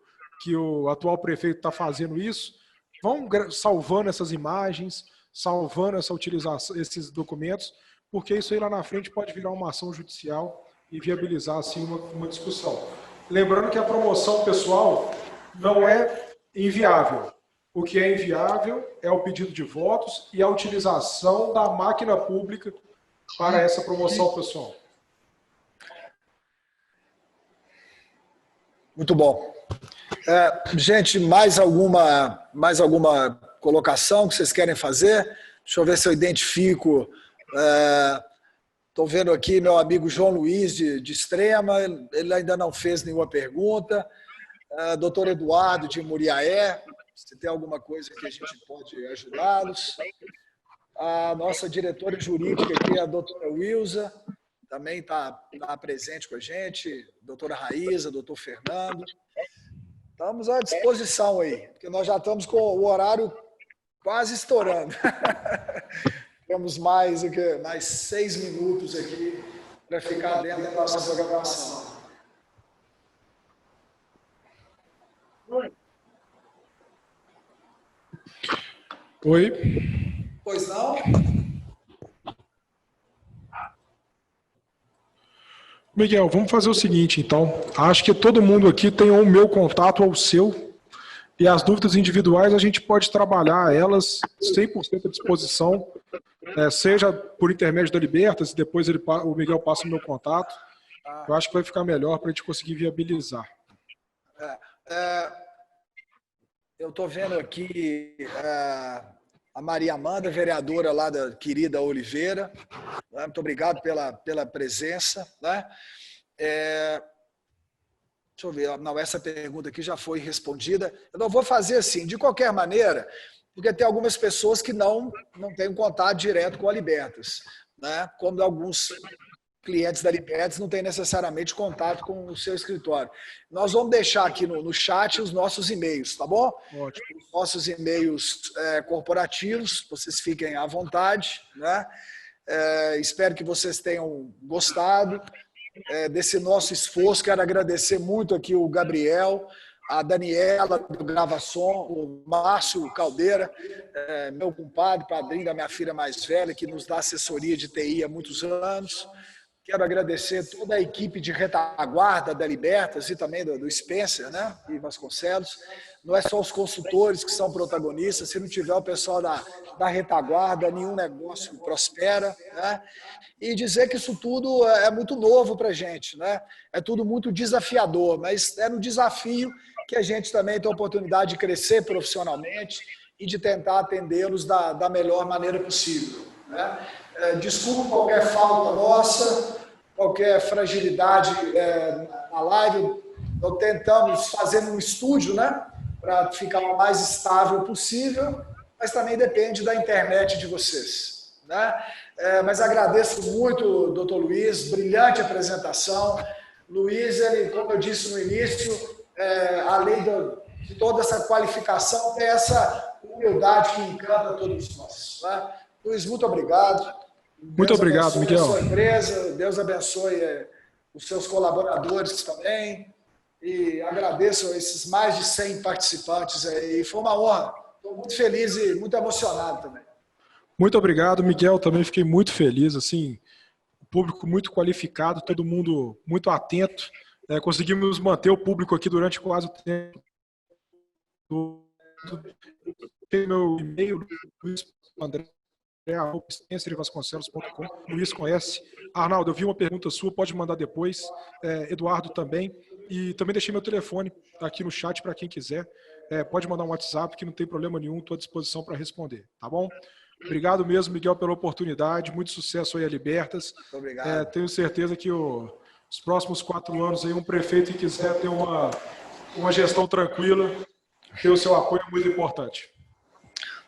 atual prefeito está fazendo isso, vão salvando essas imagens, salvando essa utilização, esses documentos, porque isso aí lá na frente pode virar uma ação judicial e viabilizar assim uma discussão. Lembrando que a promoção pessoal não é inviável. O que é inviável é o pedido de votos e a utilização da máquina pública para essa promoção pessoal. Muito bom. Gente, mais alguma colocação que vocês querem fazer? Deixa eu ver se eu identifico. Estou vendo aqui meu amigo João Luiz de Extrema, ele ainda não fez nenhuma pergunta. Doutor Eduardo de Muriaé, se tem alguma coisa que a gente pode ajudá-los. A nossa diretora jurídica aqui, a doutora Wilza, também está presente com a gente. Doutora Raíza, doutor Fernando. Estamos à disposição aí, porque nós já estamos com o horário quase estourando. Temos mais 6 minutos aqui para ficar dentro da nossa programação. Oi. Pois não? Miguel, vamos fazer o seguinte, então. Acho que todo mundo aqui tem o meu contato ou o seu, e as dúvidas individuais a gente pode trabalhar elas 100% à disposição, seja por intermédio da Libertas, e depois o Miguel passa o meu contato. Eu acho que vai ficar melhor para a gente conseguir viabilizar. Eu estou vendo aqui a Maria Amanda, vereadora lá da querida Oliveira. Muito obrigado pela presença. Né? Deixa eu ver. Não, essa pergunta aqui já foi respondida. Eu não vou fazer assim, de qualquer maneira, porque tem algumas pessoas que não têm contato direto com a Libertas, né? Como alguns clientes da Libertas não têm necessariamente contato com o seu escritório. Nós vamos deixar aqui no chat os nossos e-mails, tá bom? Ótimo. Os nossos e-mails corporativos, vocês fiquem à vontade, né? Espero que vocês tenham gostado desse nosso esforço. Quero agradecer muito aqui o Gabriel, a Daniela do Gravação, o Márcio Caldeira, meu compadre, padrinho da minha filha mais velha, que nos dá assessoria de TI há muitos anos. Quero agradecer toda a equipe de retaguarda da Libertas e também do Spencer, né? E Vasconcelos. Não é só os consultores que são protagonistas. Se não tiver o pessoal da retaguarda, nenhum negócio prospera, né? E dizer que isso tudo é muito novo para a gente, né? É tudo muito desafiador, mas é no desafio que a gente também tem a oportunidade de crescer profissionalmente e de tentar atendê-los da melhor maneira possível, né? Desculpa qualquer falta nossa, qualquer fragilidade na live. Nós tentamos fazer um estúdio, né, para ficar o mais estável possível, mas também depende da internet de vocês, né? Mas agradeço muito, doutor Luiz, brilhante apresentação. Luiz, ele, como eu disse no início, além de toda essa qualificação, tem essa humildade que encanta todos nós, né? Luiz, muito obrigado. Muito obrigado, Miguel. Deus abençoe a sua empresa, Deus abençoe os seus colaboradores também. E agradeço a esses mais de 100 participantes aí. Foi uma honra. Estou muito feliz e muito emocionado também. Muito obrigado, Miguel. Também fiquei muito feliz. Assim, o público muito qualificado, todo mundo muito atento. Conseguimos manter o público aqui durante quase o tempo. Tem meu e-mail, André. Vasconcelos.com. Luiz conhece. Arnaldo, eu vi uma pergunta sua, pode mandar depois. Eduardo também. E também deixei meu telefone aqui no chat para quem quiser. Pode mandar um WhatsApp, que não tem problema nenhum, estou à disposição para responder. Tá bom? Obrigado mesmo, Miguel, pela oportunidade. Muito sucesso aí a Libertas. Obrigado. Tenho certeza que os próximos 4 anos, aí, um prefeito que quiser ter uma gestão tranquila, ter o seu apoio é muito importante.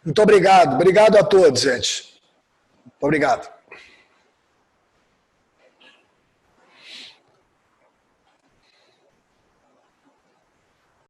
Muito obrigado. Obrigado a todos, gente. Obrigado.